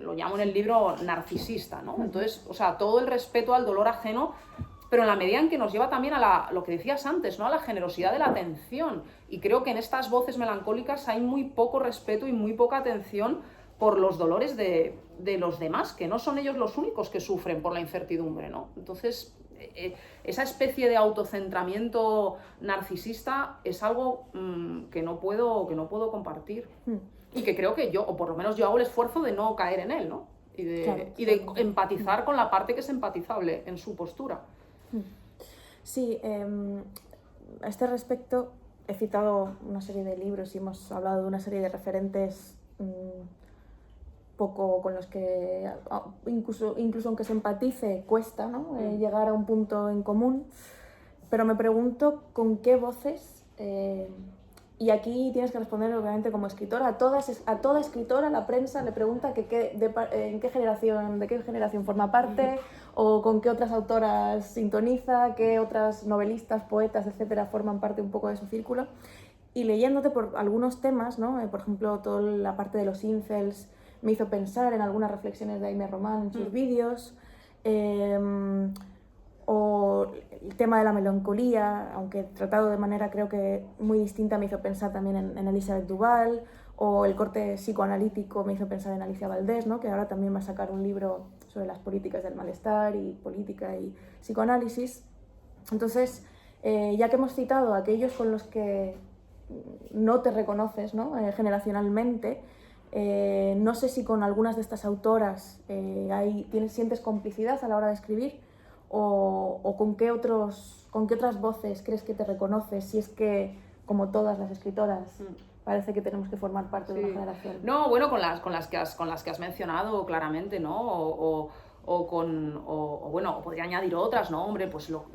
lo llamo en el libro narcisista, ¿no? Entonces, o sea, todo el respeto al dolor ajeno, pero en la medida en que nos lleva también a lo que decías antes, ¿no? A la generosidad de la atención. Y creo que en estas voces melancólicas hay muy poco respeto y muy poca atención por los dolores de los demás, que no son ellos los únicos que sufren por la incertidumbre, ¿no? Entonces, esa especie de autocentramiento narcisista es algo que no puedo compartir. Y que creo que yo, o por lo menos yo hago el esfuerzo de no caer en él, ¿no? Y de empatizar con la parte que es empatizable en su postura. Sí, a este respecto he citado una serie de libros y hemos hablado de una serie de referentes poco con los que incluso aunque se empatice cuesta, ¿no? Llegar a un punto en común, pero me pregunto con qué voces, y aquí tienes que responder obviamente como escritora, a toda escritora la prensa le pregunta de qué generación forma parte, o con qué otras autoras sintoniza, qué otras novelistas, poetas, etcétera, forman parte un poco de su círculo, y leyéndote por algunos temas, ¿no? Por ejemplo, toda la parte de los incels me hizo pensar en algunas reflexiones de Aimé Román en sus vídeos, o el tema de la melancolía, aunque tratado de manera creo que muy distinta, me hizo pensar también en Elizabeth Duval, o el corte psicoanalítico me hizo pensar en Alicia Valdés, ¿no? Que ahora también va a sacar un libro sobre las políticas del malestar y política y psicoanálisis. Entonces, ya que hemos citado a aquellos con los que no te reconoces, ¿no? Generacionalmente, no sé si con algunas de estas autoras sientes complicidad a la hora de escribir, o con qué otras voces crees que te reconoces, si es que, como todas las escritoras, parece que tenemos que formar parte de una generación. No, bueno, con las que has mencionado claramente, ¿no? O podría añadir otras, ¿no? Hombre, pues lo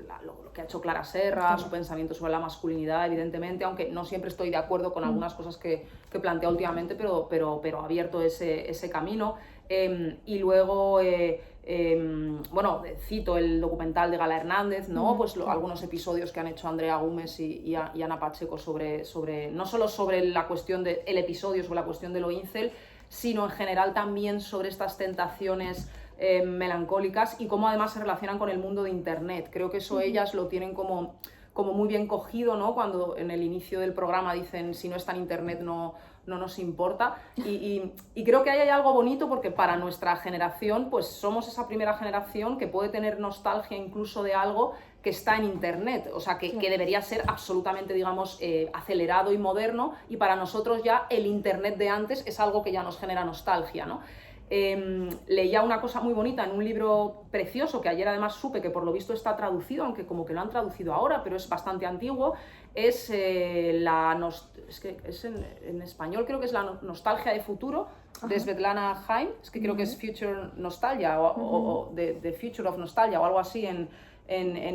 que ha hecho Clara Serra, su pensamiento sobre la masculinidad, evidentemente, aunque no siempre estoy de acuerdo con algunas cosas que plantea últimamente, pero ha abierto ese camino. Y luego, cito el documental de Gala Hernández, ¿no? Pues algunos episodios que han hecho Andrea Gómez y Ana Pacheco sobre no solo sobre la cuestión el episodio sobre la cuestión de lo incel, sino en general también sobre estas tentaciones melancólicas y cómo además se relacionan con el mundo de Internet. Creo que eso ellas lo tienen como como muy bien cogido, ¿no? Cuando en el inicio del programa dicen si no está en internet no nos importa, y creo que ahí hay algo bonito porque para nuestra generación pues somos esa primera generación que puede tener nostalgia incluso de algo que está en internet, o sea que debería ser absolutamente, digamos, acelerado y moderno, y para nosotros ya el internet de antes es algo que ya nos genera nostalgia, ¿no? Leía una cosa muy bonita en un libro precioso que ayer además supe que por lo visto está traducido, aunque como que lo han traducido ahora, pero es bastante antiguo. Es en español creo que es La nostalgia de futuro, de Svetlana Haim, es que creo que es Future Nostalgia o The Future of Nostalgia o algo así en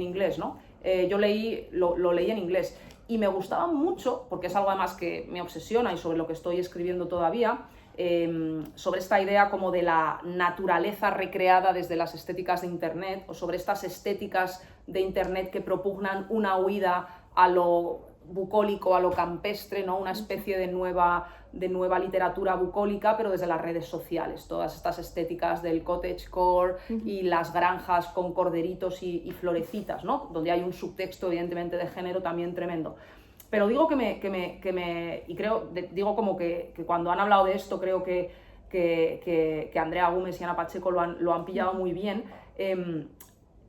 inglés, ¿no? Yo lo leí en inglés y me gustaba mucho, porque es algo además que me obsesiona y sobre lo que estoy escribiendo todavía, sobre esta idea como de la naturaleza recreada desde las estéticas de internet, o sobre estas estéticas de internet que propugnan una huida a lo bucólico, a lo campestre, ¿no? Una especie de nueva literatura bucólica, pero desde las redes sociales, todas estas estéticas del cottagecore y las granjas con corderitos y florecitas, ¿no? Donde hay un subtexto evidentemente de género también tremendo. Pero digo digo como que cuando han hablado de esto creo que Andrea Gómez y Ana Pacheco lo han pillado muy bien,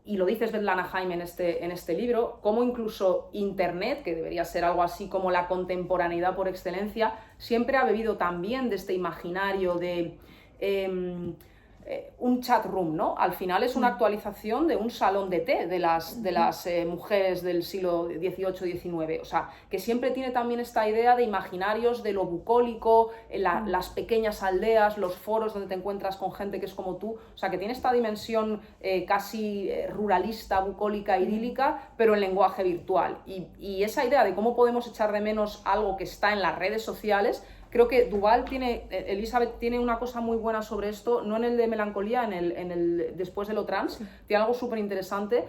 y lo dice Svetlana Haim en este libro, cómo incluso internet, que debería ser algo así como la contemporaneidad por excelencia, siempre ha bebido también de este imaginario de un chat room, ¿no? Al final es una actualización de un salón de té de las mujeres del siglo XVIII-XIX, o sea, que siempre tiene también esta idea de imaginarios de lo bucólico, las pequeñas aldeas, los foros donde te encuentras con gente que es como tú, o sea, que tiene esta dimensión casi ruralista, bucólica, idílica, pero en lenguaje virtual, y esa idea de cómo podemos echar de menos algo que está en las redes sociales. Creo que Elizabeth tiene una cosa muy buena sobre esto, no en el de melancolía, en el después de lo trans, tiene algo súper interesante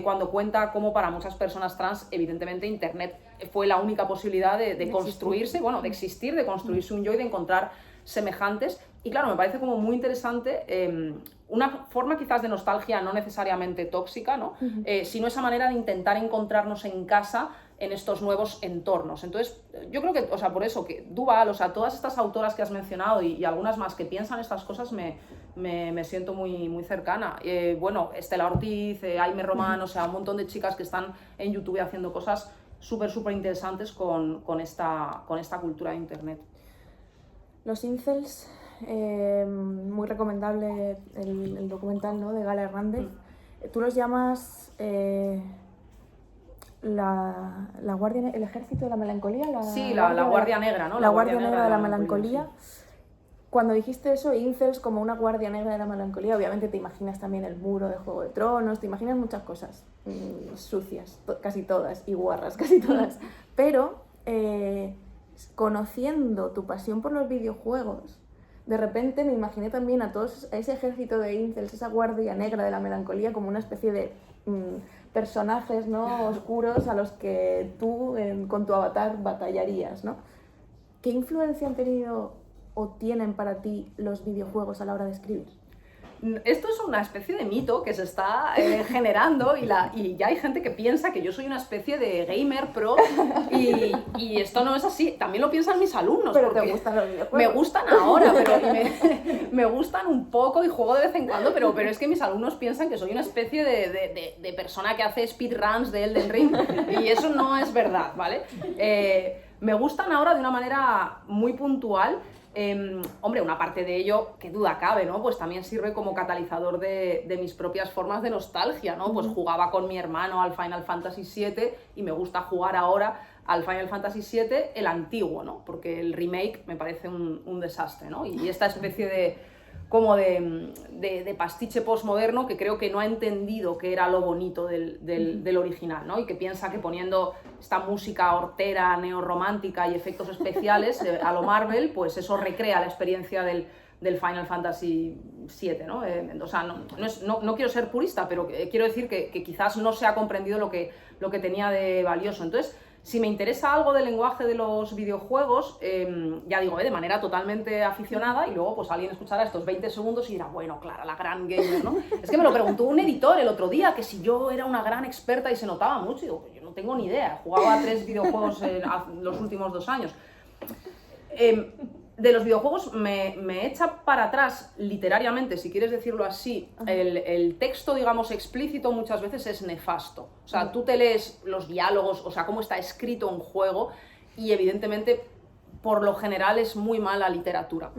cuando cuenta cómo para muchas personas trans, evidentemente, internet fue la única posibilidad de construirse, bueno, de existir, de construirse un yo y de encontrar semejantes. Y claro, me parece como muy interesante, una forma quizás de nostalgia no necesariamente tóxica, ¿no? Sino esa manera de intentar encontrarnos en casa en estos nuevos entornos. Entonces, yo creo que, o sea, por eso que Duval, o sea, todas estas autoras que has mencionado y algunas más que piensan estas cosas me siento muy, muy cercana. Bueno, Estela Ortiz, Aime Román, o sea, un montón de chicas que están en YouTube haciendo cosas súper interesantes con esta cultura de internet. Los incels, muy recomendable el documental, ¿no?, de Gala Hernández. Tú los llamas el ejército de la melancolía. La Guardia Negra, ¿no? La Guardia Negra de la melancolía. Sí. Cuando dijiste eso, incels como una Guardia Negra de la melancolía, obviamente te imaginas también el muro de Juego de Tronos, te imaginas muchas cosas sucias, casi todas, y guarras, casi todas. Pero conociendo tu pasión por los videojuegos, de repente me imaginé también a ese ejército de incels, esa Guardia Negra de la melancolía, como una especie de personajes, ¿no?, oscuros a los que tú con tu avatar batallarías, ¿no? ¿Qué influencia han tenido o tienen para ti los videojuegos a la hora de escribir? Esto es una especie de mito que se está generando y ya hay gente que piensa que yo soy una especie de gamer pro y esto no es así. También lo piensan mis alumnos. Pero te gustan los videojuegos. Me gustan ahora, pero me gustan un poco y juego de vez en cuando, pero es que mis alumnos piensan que soy una especie de persona que hace speedruns de Elden Ring y eso no es verdad, ¿vale? Me gustan ahora de una manera muy puntual. Hombre, una parte de ello, qué duda cabe, ¿no? Pues también sirve como catalizador de mis propias formas de nostalgia, ¿no? Pues jugaba con mi hermano al Final Fantasy VII y me gusta jugar ahora al Final Fantasy VII el antiguo, ¿no? Porque el remake me parece un desastre, ¿no? Y esta especie de pastiche postmoderno que creo que no ha entendido que era lo bonito del original, ¿no? Y que piensa que poniendo esta música hortera, neorromántica y efectos especiales a lo Marvel, pues eso recrea la experiencia del Final Fantasy VII, ¿no? O sea, no quiero ser purista, pero quiero decir que quizás no se ha comprendido lo que tenía de valioso. Entonces, si me interesa algo del lenguaje de los videojuegos, ya digo, de manera totalmente aficionada, y luego pues alguien escuchará estos 20 segundos y dirá, bueno, Clara, la gran gamer, ¿no? Es que me lo preguntó un editor el otro día, que si yo era una gran experta y se notaba mucho, y digo, yo no tengo ni idea. Jugaba a 3 videojuegos en los últimos 2 años. De los videojuegos me echa para atrás, literariamente, si quieres decirlo así, el texto, digamos, explícito muchas veces es nefasto. O sea, tú te lees los diálogos, o sea, cómo está escrito un juego, y evidentemente, por lo general, es muy mala literatura.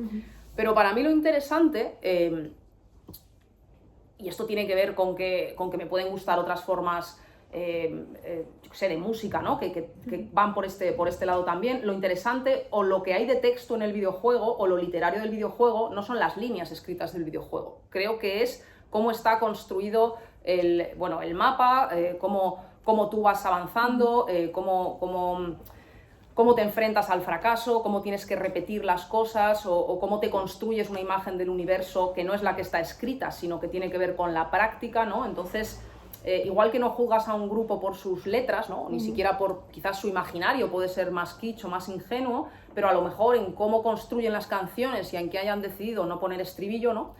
Pero para mí lo interesante, y esto tiene que ver con que me pueden gustar otras formas, yo qué sé, de música, ¿no? Que van por este lado también. Lo interesante, o lo que hay de texto en el videojuego, o lo literario del videojuego, no son las líneas escritas del videojuego. Creo que es cómo está construido el mapa, cómo tú vas avanzando, cómo te enfrentas al fracaso, cómo tienes que repetir las cosas, o cómo te construyes una imagen del universo que no es la que está escrita, sino que tiene que ver con la práctica, ¿no? Entonces, igual que no juzgas a un grupo por sus letras, ¿no? Ni siquiera por quizás su imaginario, puede ser más kitsch o más ingenuo, pero a lo mejor en cómo construyen las canciones y en que hayan decidido no poner estribillo, ¿no?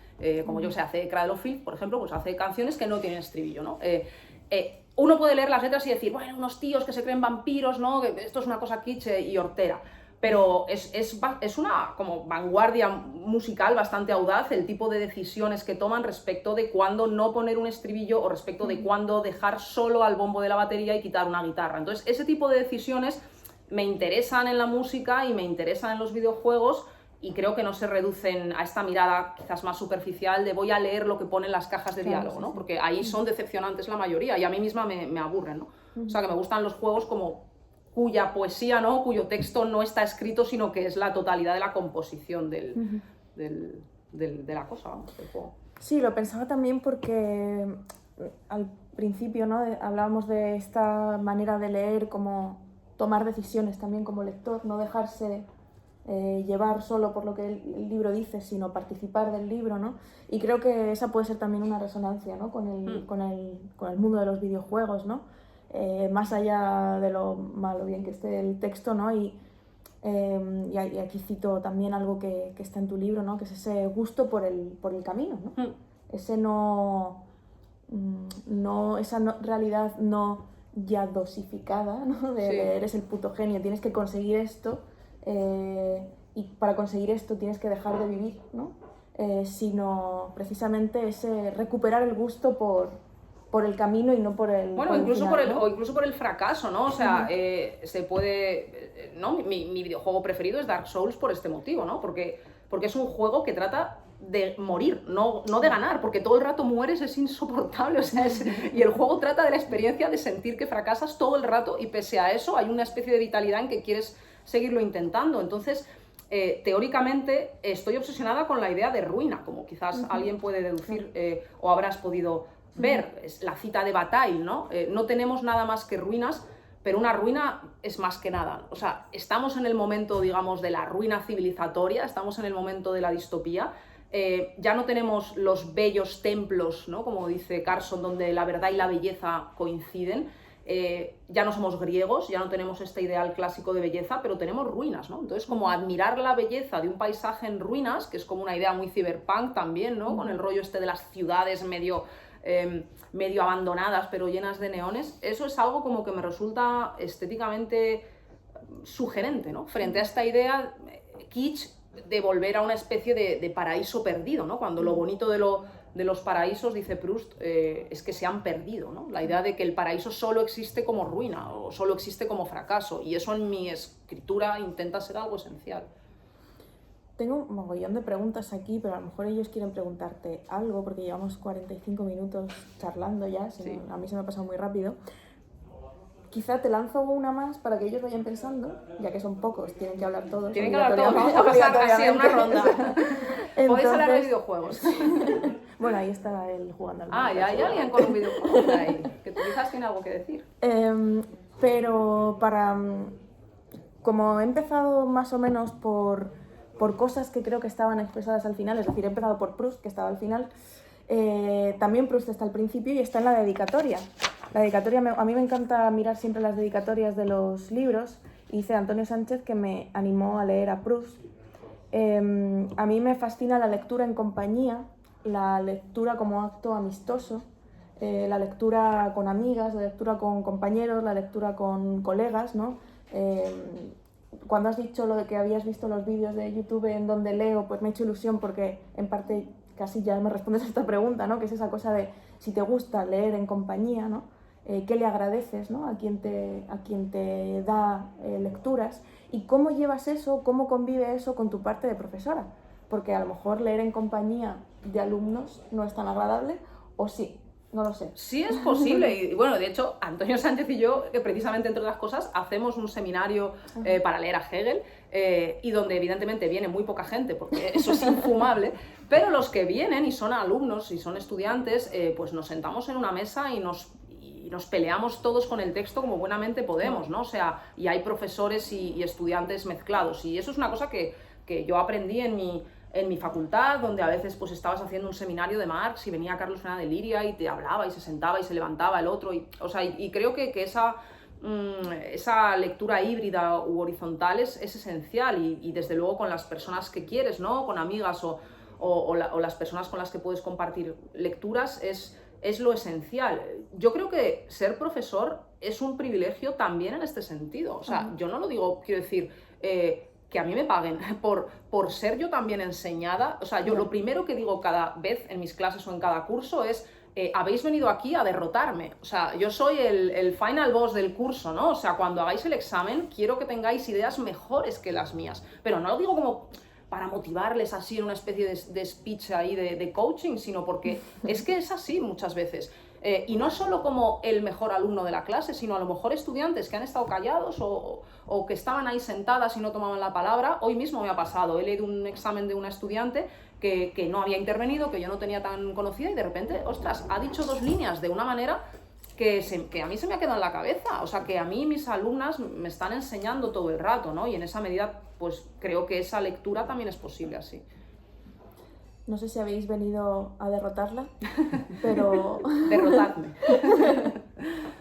Como yo sé, hace Cradle of Filth, por ejemplo, pues hace canciones que no tienen estribillo, ¿no? Uno puede leer las letras y decir, bueno, unos tíos que se creen vampiros, ¿no? Que esto es una cosa kitsch y hortera. Pero es una como vanguardia musical bastante audaz el tipo de decisiones que toman respecto de cuándo no poner un estribillo o respecto de cuándo dejar solo al bombo de la batería y quitar una guitarra. Entonces, ese tipo de decisiones me interesan en la música y me interesan en los videojuegos, y creo que no se reducen a esta mirada quizás más superficial de voy a leer lo que ponen las cajas de diálogo, ¿no? Porque ahí son decepcionantes la mayoría y a mí misma me aburren, ¿no? O sea, que me gustan los juegos como cuya poesía, ¿no? Cuyo texto no está escrito, sino que es la totalidad de la composición de la cosa, vamos, del juego. Sí, lo pensaba también porque al principio, ¿no? Hablábamos de esta manera de leer, como tomar decisiones también como lector, no dejarse llevar solo por lo que el libro dice, sino participar del libro, ¿no? Y creo que esa puede ser también una resonancia, ¿no? con el mundo de los videojuegos, ¿no? Más allá de lo mal o bien que esté el texto, ¿no? Y aquí cito también algo que está en tu libro, ¿no? Que es ese gusto por el camino, ¿no? Ese esa realidad no ya dosificada, ¿no? De eres el puto genio, tienes que conseguir esto, y para conseguir esto tienes que dejar de vivir, ¿no? Sino precisamente ese recuperar el gusto por el camino y no por el bueno, por incluso el final, ¿no? o incluso por el fracaso, ¿no? O sea, se puede, ¿no? Mi videojuego preferido es Dark Souls por este motivo, ¿no? Porque es un juego que trata de morir, no de ganar, porque todo el rato mueres, es insoportable, o sea, y el juego trata de la experiencia de sentir que fracasas todo el rato, y pese a eso hay una especie de vitalidad en que quieres seguirlo intentando. Entonces, teóricamente estoy obsesionada con la idea de ruina, como quizás alguien puede deducir, o habrás podido ver, es la cita de Bataille, ¿no? No tenemos nada más que ruinas, pero una ruina es más que nada. O sea, estamos en el momento, digamos, de la ruina civilizatoria, estamos en el momento de la distopía. Ya no tenemos los bellos templos, ¿no? Como dice Carson, donde la verdad y la belleza coinciden. Ya no somos griegos, ya no tenemos este ideal clásico de belleza, pero tenemos ruinas, ¿no? Entonces, como admirar la belleza de un paisaje en ruinas, que es como una idea muy cyberpunk también, ¿no? Con el rollo este de las ciudades medio abandonadas, pero llenas de neones, eso es algo como que me resulta estéticamente sugerente, ¿no? Frente a esta idea kitsch de volver a una especie de paraíso perdido, ¿no? Cuando lo bonito de los paraísos, dice Proust, es que se han perdido, ¿no? La idea de que el paraíso solo existe como ruina o solo existe como fracaso, y eso en mi escritura intenta ser algo esencial. Tengo un mogollón de preguntas aquí, pero a lo mejor ellos quieren preguntarte algo, porque llevamos 45 minutos charlando ya, Sí. A mí se me ha pasado muy rápido. Quizá te lanzo una más para que ellos vayan pensando, ya que son pocos, tienen que hablar todos. Tienen que hablar todos, vamos a pasar así a una ronda. Podéis hablar de videojuegos. Bueno, ahí está el jugando al Ah, ya hay alguien con un videojuego por ahí, que tú quizás tiene algo que decir. Pero como he empezado más o menos por cosas que creo que estaban expresadas al final, es decir, he empezado por Proust, que estaba al final, también Proust está al principio y está en la dedicatoria. La dedicatoria, a mí me encanta mirar siempre las dedicatorias de los libros, y dice Antonio Sánchez que me animó a leer a Proust. A mí me fascina la lectura en compañía, la lectura como acto amistoso, la lectura con amigas, la lectura con compañeros, la lectura con colegas, ¿no? Cuando has dicho lo de que habías visto los vídeos de YouTube en donde leo, pues me ha hecho ilusión porque en parte casi ya me respondes a esta pregunta, ¿no? Que es esa cosa de si te gusta leer en compañía, ¿no? ¿Qué le agradeces, ¿no? a quien te da lecturas? ¿Y cómo llevas eso, cómo convive eso con tu parte de profesora? Porque a lo mejor leer en compañía de alumnos no es tan agradable, o sí, no lo sé. Sí es posible, y bueno, de hecho, Antonio Sánchez y yo, que precisamente entre otras cosas, hacemos un seminario para leer a Hegel, y donde evidentemente viene muy poca gente, porque eso es infumable, pero los que vienen y son alumnos y son estudiantes, pues nos sentamos en una mesa y nos peleamos todos con el texto como buenamente podemos, ¿no? O sea, y hay profesores y estudiantes mezclados, y eso es una cosa que yo aprendí en mi facultad, donde a veces pues estabas haciendo un seminario de Marx y venía Carlos Fernández de Liria y te hablaba y se sentaba y se levantaba el otro, y creo que esa lectura híbrida u horizontal es esencial, y desde luego con las personas que quieres, ¿no? Con amigas o las personas con las que puedes compartir lecturas es lo esencial. Yo creo que ser profesor es un privilegio también en este sentido. O sea, yo no lo digo, quiero decir, que a mí me paguen por ser yo también enseñada. O sea, yo lo primero que digo cada vez en mis clases o en cada curso es: habéis venido aquí a derrotarme. O sea, yo soy el final boss del curso, ¿no? O sea, cuando hagáis el examen quiero que tengáis ideas mejores que las mías. Pero no lo digo como para motivarles así en una especie de speech ahí de coaching, sino porque es que es así muchas veces. Y no solo como el mejor alumno de la clase, sino a lo mejor estudiantes que han estado callados o que estaban ahí sentadas y no tomaban la palabra. Hoy mismo me ha pasado, he leído un examen de una estudiante que no había intervenido, que yo no tenía tan conocida, y de repente, ostras, ha dicho 2 líneas de una manera que a mí se me ha quedado en la cabeza. O sea, que a mí mis alumnas me están enseñando todo el rato, ¿no? Y en esa medida, pues creo que esa lectura también es posible así. No sé si habéis venido a derrotarla, pero... Derrotarme.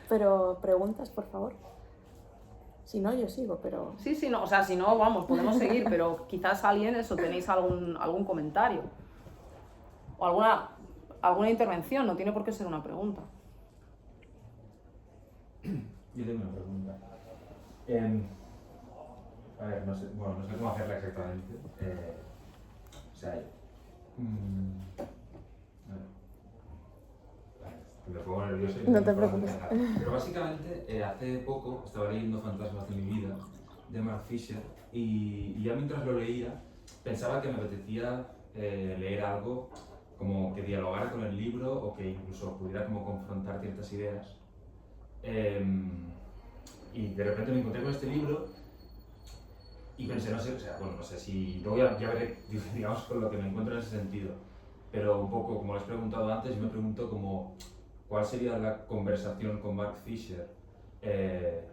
Pero preguntas, por favor. Si no, yo sigo, pero... Sí, no, o sea, si no, vamos, podemos seguir, pero quizás alguien, tenéis algún comentario o alguna intervención, no tiene por qué ser una pregunta. Yo tengo una pregunta. A ver, no sé cómo hacerla exactamente. O sea, me pongo nervioso y no te preocupes. Pero básicamente, hace poco estaba leyendo Fantasmas de mi vida, de Mark Fisher, y ya mientras lo leía pensaba que me apetecía leer algo como que dialogara con el libro, o que incluso pudiera como confrontar ciertas ideas. Y de repente me encontré con este libro y pensé, no sé si, luego ya veré, digamos, con lo que me encuentro en ese sentido, pero un poco, como les he preguntado antes, yo me pregunto como, ¿cuál sería la conversación con Mark Fisher?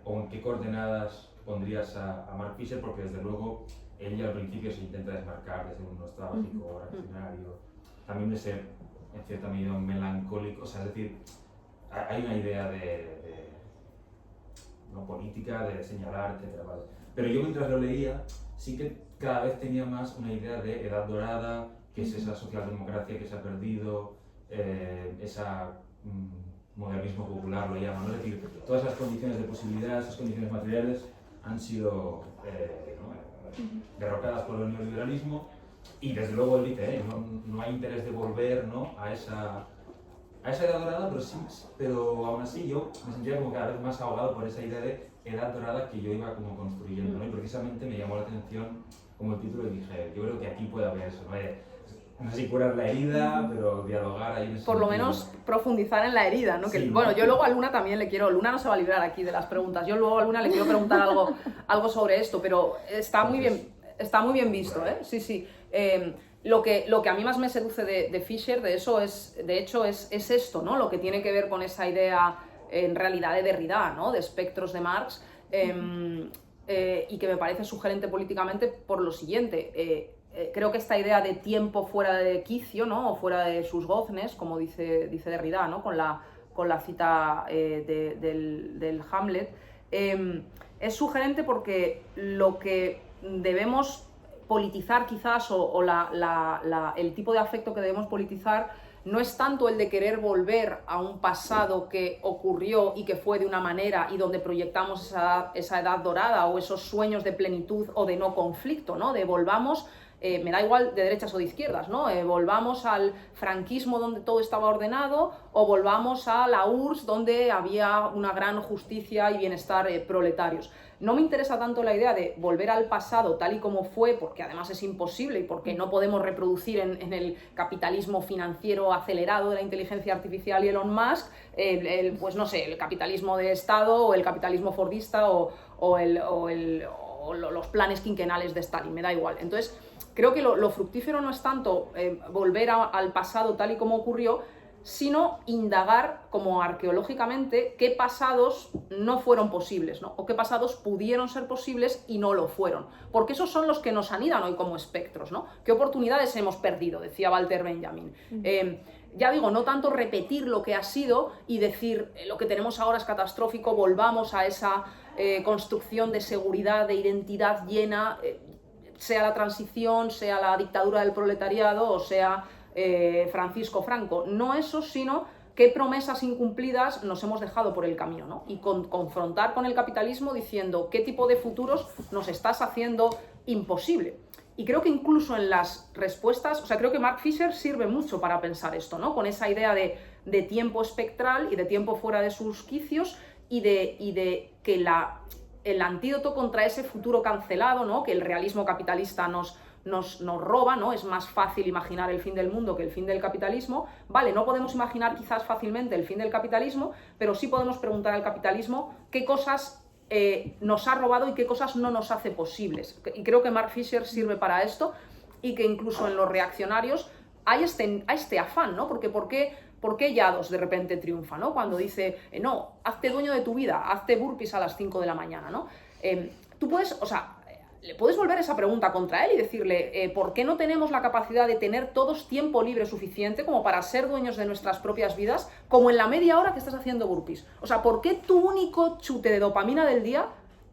¿O en qué coordenadas pondrías a Mark Fisher? Porque desde luego, él ya al principio se intenta desmarcar de ser un nostálgico, reaccionario, también de ser, en cierta medida, un melancólico, o sea, es decir, hay una idea no política, de señalar, etc. ¿vale? Pero yo mientras lo leía, sí que cada vez tenía más una idea de edad dorada, que es esa socialdemocracia que se ha perdido, esa modernismo popular lo llaman, ¿no? Es decir, todas las condiciones de posibilidad, esas condiciones materiales han sido derrocadas por el neoliberalismo, y desde luego él dice, no hay interés de volver, ¿no? a esa edad dorada, pero aún así yo me sentía como cada vez más ahogado por esa idea de edad dorada que yo iba como construyendo, ¿no? Y precisamente me llamó la atención como el título, y dije, yo creo que aquí puede haber eso, ¿no? No sé si curar la herida, pero dialogar ahí en ese Por lo sentido. menos profundizar en la herida, ¿no? Sí, bueno, ¿no? yo luego a Luna también le quiero, Luna no se va a librar aquí de las preguntas, yo luego a Luna le quiero preguntar algo sobre esto, pero está muy bien visto, ¿eh? Sí. Lo que a mí más me seduce de Fisher, de hecho, es esto, ¿no? Lo que tiene que ver con esa idea, en realidad, de Derrida, ¿no? De espectros de Marx, y que me parece sugerente políticamente por lo siguiente. Creo que esta idea de tiempo fuera de quicio, ¿no? O fuera de sus goznes, como dice Derrida, ¿no? Con la cita del Hamlet, es sugerente porque lo que debemos politizar quizás, o el tipo de afecto que debemos politizar, no es tanto el de querer volver a un pasado que ocurrió y que fue de una manera y donde proyectamos esa edad dorada o esos sueños de plenitud o de no conflicto, ¿no? De volvamos, me da igual de derechas o de izquierdas, ¿no? Volvamos al franquismo donde todo estaba ordenado o volvamos a la URSS donde había una gran justicia y bienestar proletarios. No me interesa tanto la idea de volver al pasado tal y como fue, porque además es imposible y porque no podemos reproducir en el capitalismo financiero acelerado de la inteligencia artificial y Elon Musk, pues no sé, el capitalismo de Estado o el capitalismo fordista o los planes quinquenales de Stalin, me da igual. Entonces, creo que lo fructífero no es tanto volver al pasado tal y como ocurrió, sino indagar como arqueológicamente qué pasados no fueron posibles, ¿no? O qué pasados pudieron ser posibles y no lo fueron. Porque esos son los que nos anidan hoy como espectros, ¿no? ¿Qué oportunidades hemos perdido? Decía Walter Benjamin. Ya digo, no tanto repetir lo que ha sido y decir lo que tenemos ahora es catastrófico, volvamos a esa construcción de seguridad, de identidad llena, sea la transición, sea la dictadura del proletariado o sea Francisco Franco. No eso, sino qué promesas incumplidas nos hemos dejado por el camino, ¿no? Y confrontar con el capitalismo diciendo qué tipo de futuros nos estás haciendo imposible. Y creo que incluso en las respuestas, o sea, creo que Mark Fisher sirve mucho para pensar esto, ¿no? Con esa idea de tiempo espectral y de tiempo fuera de sus quicios y de que el antídoto contra ese futuro cancelado, ¿no? Que el realismo capitalista nos roba, ¿no? Es más fácil imaginar el fin del mundo que el fin del capitalismo. Vale, no podemos imaginar quizás fácilmente el fin del capitalismo, pero sí podemos preguntar al capitalismo qué cosas nos ha robado y qué cosas no nos hace posibles. Y creo que Mark Fisher sirve para esto y que incluso en los reaccionarios hay este afán, ¿no? Porque ¿por qué Yados de repente triunfa, ¿no? Cuando dice, no, hazte dueño de tu vida, hazte burpees a las 5 de la mañana, ¿no? Tú puedes, o sea, le puedes volver esa pregunta contra él y decirle, ¿por qué no tenemos la capacidad de tener todos tiempo libre suficiente como para ser dueños de nuestras propias vidas, como en la media hora que estás haciendo burpees? O sea, ¿por qué tu único chute de dopamina del día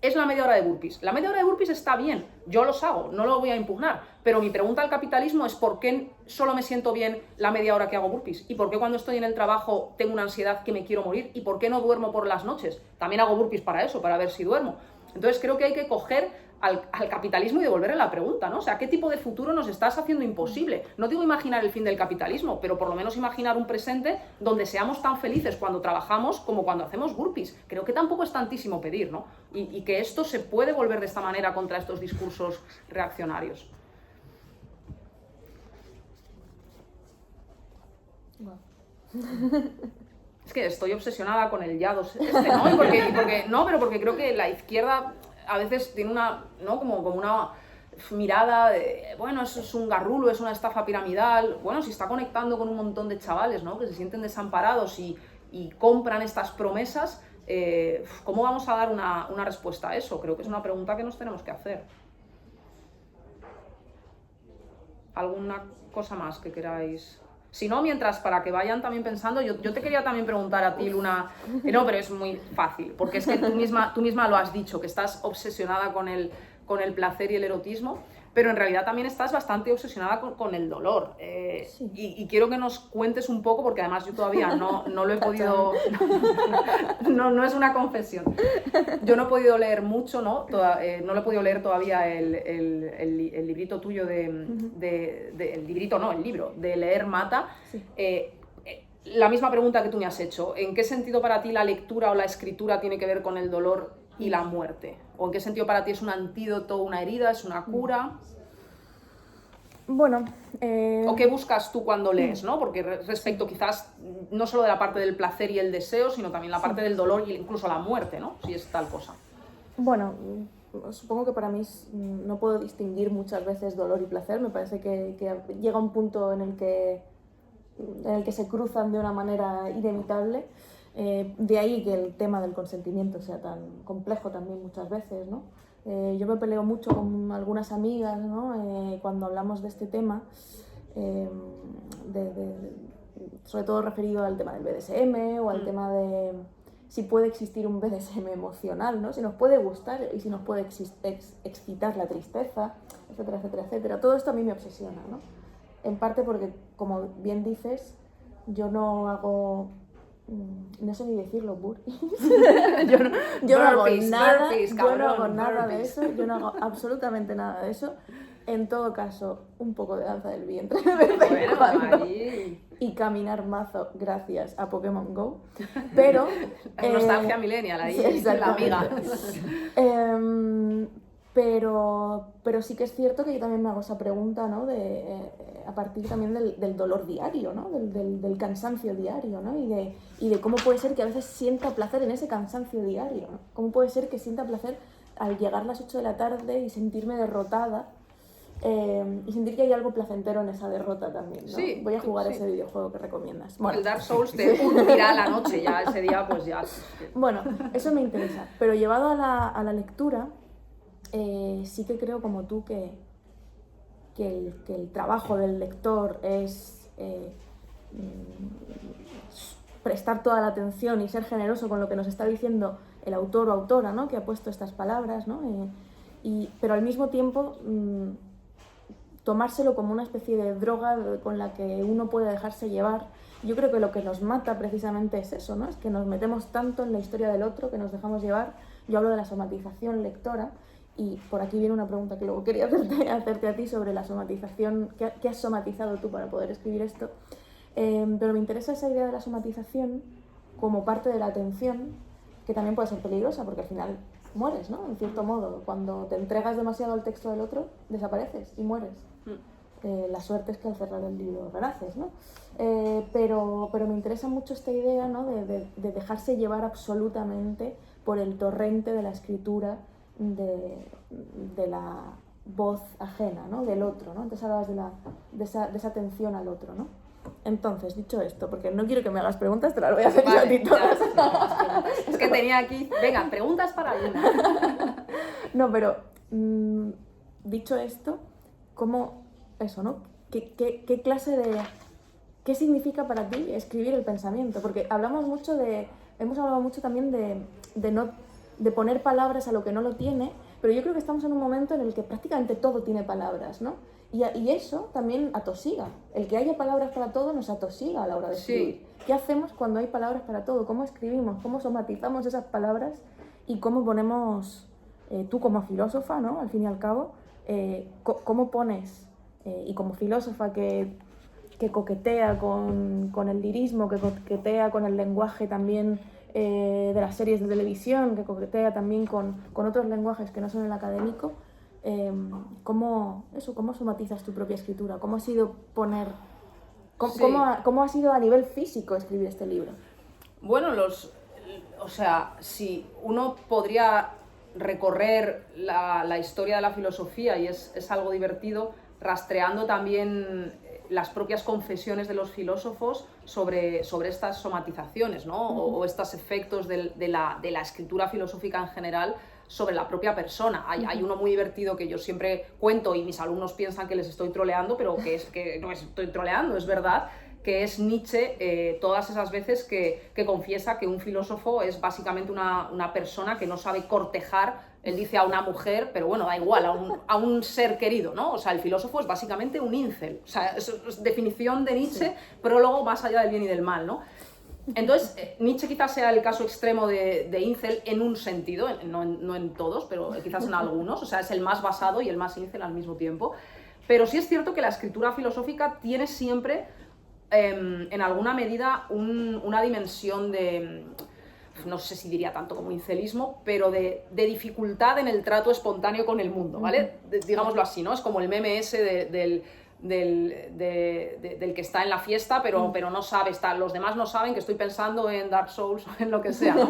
es la media hora de burpees? La media hora de burpees está bien, yo los hago, no lo voy a impugnar, pero mi pregunta al capitalismo es ¿por qué solo me siento bien la media hora que hago burpees? ¿Y por qué cuando estoy en el trabajo tengo una ansiedad que me quiero morir? ¿Y por qué no duermo por las noches? También hago burpees para eso, para ver si duermo. Entonces creo que hay que coger al capitalismo y devolverle la pregunta, ¿no? O sea, ¿qué tipo de futuro nos estás haciendo imposible? No digo imaginar el fin del capitalismo, pero por lo menos imaginar un presente donde seamos tan felices cuando trabajamos como cuando hacemos burpees. Creo que tampoco es tantísimo pedir, ¿no? Y que esto se puede volver de esta manera contra estos discursos reaccionarios. Wow. Es que estoy obsesionada con el Yados ¿no? Porque creo que la izquierda a veces tiene una, ¿no? como una mirada de, bueno, eso es un garrulo, es una estafa piramidal. Bueno, si está conectando con un montón de chavales, ¿no? Que se sienten desamparados y compran estas promesas, ¿cómo vamos a dar una respuesta a eso? Creo que es una pregunta que nos tenemos que hacer. ¿Alguna cosa más que queráis? Si no, mientras, para que vayan también pensando, yo te quería también preguntar a ti, Luna, no, pero es muy fácil, porque es que tú misma lo has dicho, que estás obsesionada con el placer y el erotismo, pero en realidad también estás bastante obsesionada con el dolor. Sí. Y quiero que nos cuentes un poco, porque además yo todavía no lo he podido... no es una confesión. Yo no he podido leer mucho, ¿no? No lo he podido leer todavía el librito tuyo el libro de Leer Mata. Sí. La misma pregunta que tú me has hecho. ¿En qué sentido para ti la lectura o la escritura tiene que ver con el dolor y la muerte? ¿O en qué sentido para ti es un antídoto, una herida, es una cura? Bueno... ¿O qué buscas tú cuando lees, ¿no? Porque respecto quizás no solo de la parte del placer y el deseo, sino también la parte del dolor e incluso la muerte, ¿no? Si es tal cosa. Bueno, supongo que para mí no puedo distinguir muchas veces dolor y placer. Me parece que llega un punto en el que se cruzan de una manera inevitable. De ahí que el tema del consentimiento sea tan complejo también muchas veces, ¿no? Yo me peleo mucho con algunas amigas, ¿no? Cuando hablamos de este tema, sobre todo referido al tema del BDSM o al tema de si puede existir un BDSM emocional, ¿no? Si nos puede gustar y si nos puede excitar la tristeza, etcétera, etcétera, etcétera. Todo esto a mí me obsesiona, ¿no? En parte porque, como bien dices, yo no hago, no sé ni decirlo, burpees. yo no hago nada, burpees, yo no hago cabrón, nada de burpees. eso, yo no hago absolutamente nada de eso. En todo caso, un poco de danza del vientre de vez en Bueno, cuando. ahí... Y caminar mazo gracias a Pokémon Go. Pero... nostalgia millennial ahí, sí, la amiga. Pero sí que es cierto que yo también me hago esa pregunta, ¿no? A partir también del dolor diario, ¿no? Del cansancio diario, ¿no? Y de cómo puede ser que a veces sienta placer en ese cansancio diario, ¿no? Cómo puede ser que sienta placer al llegar a las 8 de la tarde y sentirme derrotada, y sentir que hay algo placentero en esa derrota también, ¿no? Sí, Voy a jugar sí. ese videojuego que recomiendas. El Dark Souls te hundirá la noche, ya ese día pues ya... Bueno, eso me interesa, pero llevado a la lectura, sí que creo como tú que el trabajo del lector es prestar toda la atención y ser generoso con lo que nos está diciendo el autor o autora, ¿no? Que ha puesto estas palabras, ¿no? Pero al mismo tiempo tomárselo como una especie de droga con la que uno puede dejarse llevar. Yo creo que lo que nos mata precisamente es eso, ¿no? Es que nos metemos tanto en la historia del otro que nos dejamos llevar. Yo hablo de la somatización lectora y por aquí viene una pregunta que luego quería hacerte a ti sobre la somatización. ¿Qué has somatizado tú para poder escribir esto? Pero me interesa esa idea de la somatización como parte de la atención, que también puede ser peligrosa porque al final mueres, ¿no? En cierto modo, cuando te entregas demasiado al texto del otro, desapareces y mueres. La suerte es que al cerrar el libro renaces, ¿no? Pero me interesa mucho esta idea, ¿no? de dejarse llevar absolutamente por el torrente de la escritura de la voz ajena, ¿no? Del otro, ¿no? Antes hablabas de esa atención al otro, ¿no? Entonces, dicho esto, porque no quiero que me hagas preguntas, te las voy a hacer yo a ti todas. Es que tenía aquí... Venga, preguntas para Luna. No, pero dicho esto, ¿cómo eso, no? ¿Qué clase de... ¿Qué significa para ti escribir el pensamiento? Porque hemos hablado mucho también de poner palabras a lo que no lo tiene, pero yo creo que estamos en un momento en el que prácticamente todo tiene palabras, ¿no? Y eso también atosiga. El que haya palabras para todo nos atosiga a la hora de escribir. Sí. ¿Qué hacemos cuando hay palabras para todo? ¿Cómo escribimos? ¿Cómo somatizamos esas palabras? ¿Y cómo ponemos, tú como filósofa, ¿no? Al fin y al cabo, cómo pones, y como filósofa que coquetea con el lirismo, que coquetea con el lenguaje también de las series de televisión, que coquetea también con otros lenguajes que no son el académico, ¿cómo somatizas tu propia escritura? ¿Cómo ha sido cómo ha sido a nivel físico escribir este libro? Bueno, si uno podría recorrer la historia de la filosofía y es algo divertido, rastreando también las propias confesiones de los filósofos sobre estas somatizaciones, ¿no? O estos efectos de la escritura filosófica en general sobre la propia persona. Hay uno muy divertido que yo siempre cuento y mis alumnos piensan que les estoy troleando, pero que no estoy troleando, es verdad, que es Nietzsche, todas esas veces que confiesa que un filósofo es básicamente una persona que no sabe cortejar. Él dice a una mujer, pero bueno, da igual, a un ser querido, ¿no? O sea, el filósofo es básicamente un incel. O sea, es definición de Nietzsche, sí. Prólogo más allá del bien y del mal, ¿no? Entonces, Nietzsche quizás sea el caso extremo de incel en un sentido, no en todos, pero quizás en algunos. O sea, es el más basado y el más incel al mismo tiempo. Pero sí es cierto que la escritura filosófica tiene siempre, en alguna medida, una dimensión de... no sé si diría tanto como incelismo, pero de dificultad en el trato espontáneo con el mundo, ¿vale? Digámoslo así, ¿no? Es como el meme ese del que está en la fiesta, pero no sabe, los demás no saben que estoy pensando en Dark Souls o en lo que sea, ¿no?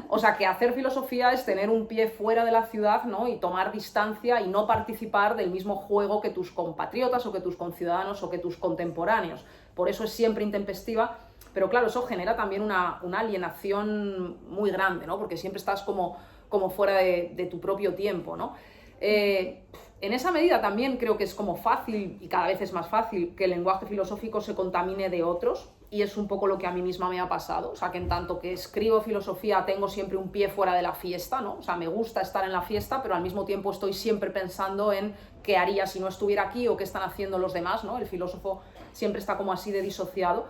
O sea, que hacer filosofía es tener un pie fuera de la ciudad, ¿no? Y tomar distancia y no participar del mismo juego que tus compatriotas o que tus conciudadanos o que tus contemporáneos. Por eso es siempre intempestiva. Pero claro, eso genera también una alienación muy grande, ¿no? Porque siempre estás como fuera de tu propio tiempo, ¿no? En esa medida también creo que es como fácil, y cada vez es más fácil, que el lenguaje filosófico se contamine de otros, y es un poco lo que a mí misma me ha pasado. O sea, que en tanto que escribo filosofía tengo siempre un pie fuera de la fiesta, ¿no? O sea, me gusta estar en la fiesta, pero al mismo tiempo estoy siempre pensando en qué haría si no estuviera aquí o qué están haciendo los demás, ¿no? El filósofo siempre está como así de disociado.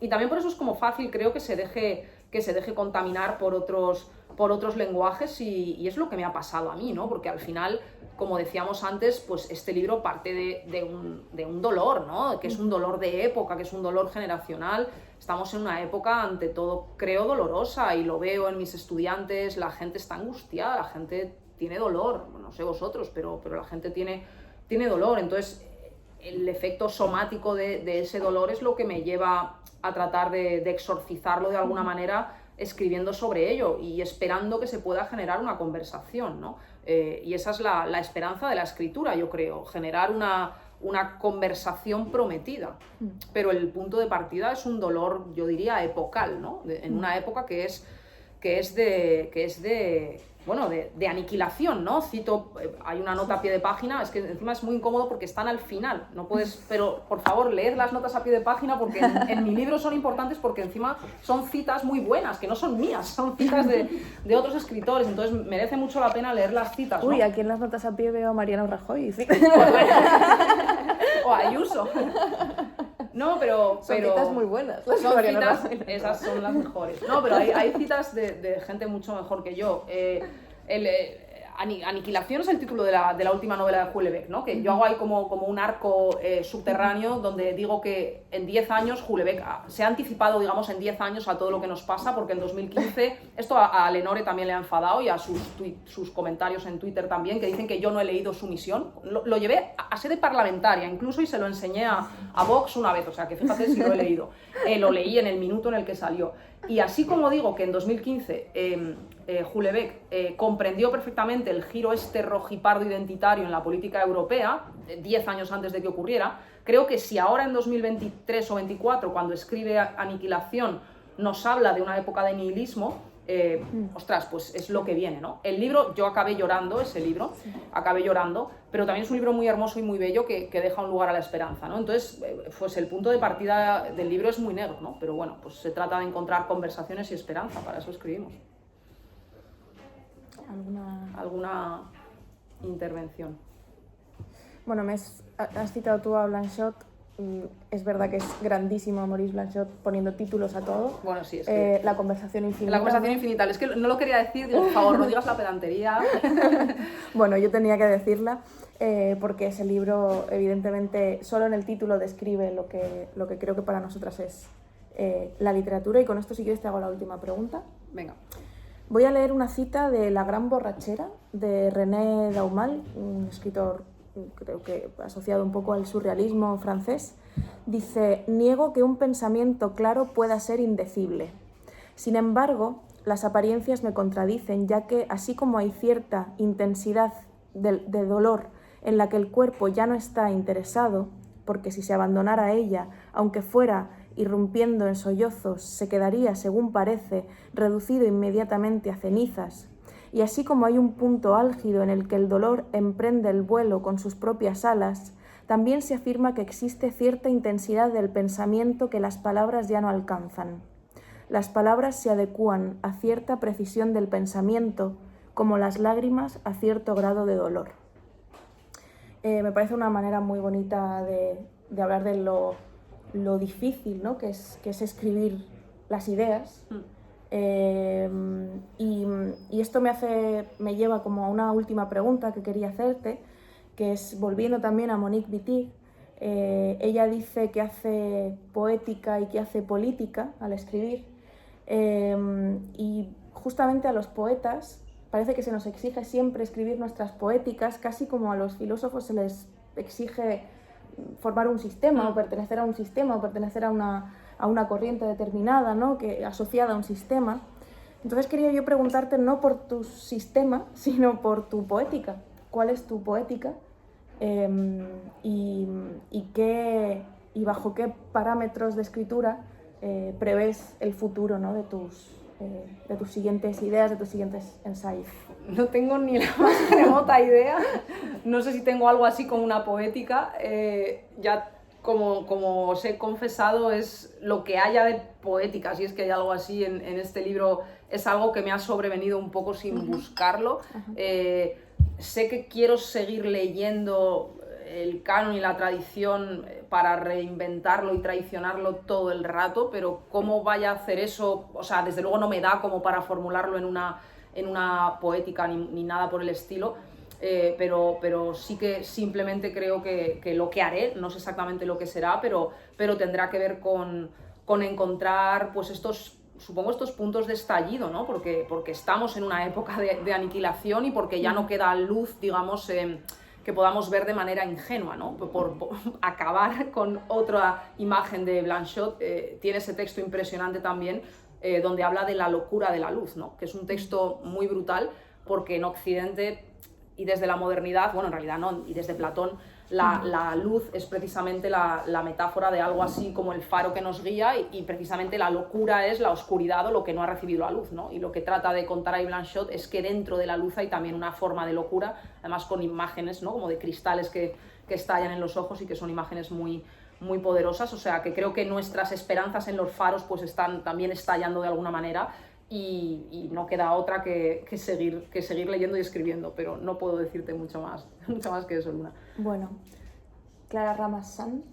Y también por eso es como fácil, creo, que se deje contaminar por otros lenguajes y es lo que me ha pasado a mí, ¿no? Porque al final, como decíamos antes, pues este libro parte de un dolor, ¿no? Que es un dolor de época, que es un dolor generacional. Estamos en una época, ante todo, creo, dolorosa, y lo veo en mis estudiantes. La gente está angustiada, la gente tiene dolor, no sé vosotros, pero la gente tiene dolor. Entonces, el efecto somático de ese dolor es lo que me lleva a tratar de exorcizarlo de alguna manera, escribiendo sobre ello y esperando que se pueda generar una conversación, ¿no? Y esa es la esperanza de la escritura, yo creo, generar una conversación prometida. Pero el punto de partida es un dolor, yo diría, epocal, ¿no? En una época que es de aniquilación, ¿no? Cito, hay una nota a pie de página, es que encima es muy incómodo porque están al final, no puedes, pero por favor, leed las notas a pie de página, porque en mi libro son importantes, porque encima son citas muy buenas, que no son mías, son citas de otros escritores, entonces merece mucho la pena leer las citas, ¿no? Uy, aquí en las notas a pie veo a Mariano Rajoy, sí. O a Ayuso. No, pero Son citas muy buenas. Son citas, esas son las mejores. No, pero hay citas de gente mucho mejor que yo. Aniquilación es el título de la última novela de Houellebecq, ¿no? Que yo hago ahí como un arco subterráneo donde digo que en 10 años Houellebecq se ha anticipado, digamos, en 10 años a todo lo que nos pasa, porque en 2015, esto a Lenore también le ha enfadado, y a sus comentarios en Twitter también, que dicen que yo no he leído Su misión. Lo llevé a sede parlamentaria incluso, y se lo enseñé a Vox una vez, o sea que fíjate si lo he leído. Lo leí en el minuto en el que salió. Y así como digo que en 2015 Houellebecq comprendió perfectamente el giro rojipardo identitario en la política europea, 10 años antes de que ocurriera, creo que si ahora en 2023 o 2024, cuando escribe Aniquilación, nos habla de una época de nihilismo, ostras, pues es lo que viene, ¿no? El libro, yo acabé llorando, acabé llorando, pero también es un libro muy hermoso y muy bello que deja un lugar a la esperanza, ¿no? Entonces, pues el punto de partida del libro es muy negro, ¿no? Pero bueno, pues se trata de encontrar conversaciones y esperanza, para eso escribimos. ¿Alguna intervención? Bueno, has citado tú a Blanchot. Es verdad que es grandísimo Maurice Blanchot poniendo títulos a todo. Bueno, sí, es que... La conversación infinita. La conversación infinita. Es que no lo quería decir, digo, por favor, no digas la pedantería. Bueno, yo tenía que decirla porque ese libro, evidentemente, solo en el título describe lo que creo que para nosotras es la literatura. Y con esto, si quieres, te hago la última pregunta. Venga. Voy a leer una cita de La gran borrachera, de René Daumal, un escritor, creo que asociado un poco al surrealismo francés. Dice: niego que un pensamiento claro pueda ser indecible. Sin embargo, las apariencias me contradicen, ya que así como hay cierta intensidad de dolor en la que el cuerpo ya no está interesado, porque si se abandonara a ella, aunque fuera irrumpiendo en sollozos, se quedaría, según parece, reducido inmediatamente a cenizas, y así como hay un punto álgido en el que el dolor emprende el vuelo con sus propias alas, también se afirma que existe cierta intensidad del pensamiento que las palabras ya no alcanzan. Las palabras se adecúan a cierta precisión del pensamiento, como las lágrimas a cierto grado de dolor. Me parece una manera muy bonita de hablar de lo difícil, ¿no? que es escribir las ideas. Y esto me lleva como a una última pregunta que quería hacerte, que es, volviendo también a Monique Wittig. Ella dice que hace poética y que hace política al escribir, y justamente a los poetas parece que se nos exige siempre escribir nuestras poéticas, casi como a los filósofos se les exige formar un sistema, o pertenecer a un sistema, o pertenecer a una corriente determinada, ¿no? Asociada a un sistema. Entonces quería yo preguntarte, no por tu sistema, sino por tu poética. ¿Cuál es tu poética? Y bajo qué parámetros de escritura prevés el futuro, ¿no? de tus siguientes ideas, de tus siguientes ensayos. No tengo ni la más remota idea. No sé si tengo algo así como una poética. Ya como os he confesado, es lo que haya de poética, si es que hay algo así en este libro, es algo que me ha sobrevenido un poco sin buscarlo. Sé que quiero seguir leyendo el canon y la tradición para reinventarlo y traicionarlo todo el rato, pero cómo vaya a hacer eso, o sea, desde luego no me da como para formularlo en una poética ni nada por el estilo, pero sí que simplemente creo que lo que haré, no sé exactamente lo que será, pero tendrá que ver con encontrar pues supongo estos puntos de estallido, ¿no? Porque estamos en una época de aniquilación y porque ya no queda luz, digamos, que podamos ver de manera ingenua, ¿no? Por acabar con otra imagen de Blanchot, tiene ese texto impresionante también, donde habla de la locura de la luz, ¿no? Que es un texto muy brutal, porque en Occidente y desde la modernidad, bueno, en realidad no, y desde Platón, la luz es precisamente la metáfora de algo así como el faro que nos guía, y precisamente la locura es la oscuridad o lo que no ha recibido la luz, ¿no? Y lo que trata de contar ahí Blanchot es que dentro de la luz hay también una forma de locura, además con imágenes, ¿no? Como de cristales que estallan en los ojos y que son imágenes muy, muy poderosas. O sea, que creo que nuestras esperanzas en los faros pues están también estallando de alguna manera, y no queda otra que seguir leyendo y escribiendo, pero no puedo decirte mucho más que eso, Luna. Bueno, Clara Ramas San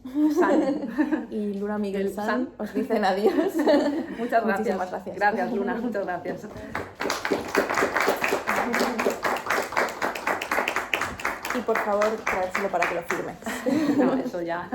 y Luna Miguel El San os dicen adiós. Muchas gracias. Muchísimas gracias. Gracias, Luna, muchas gracias. Y por favor, traédselo para que lo firme. No, eso ya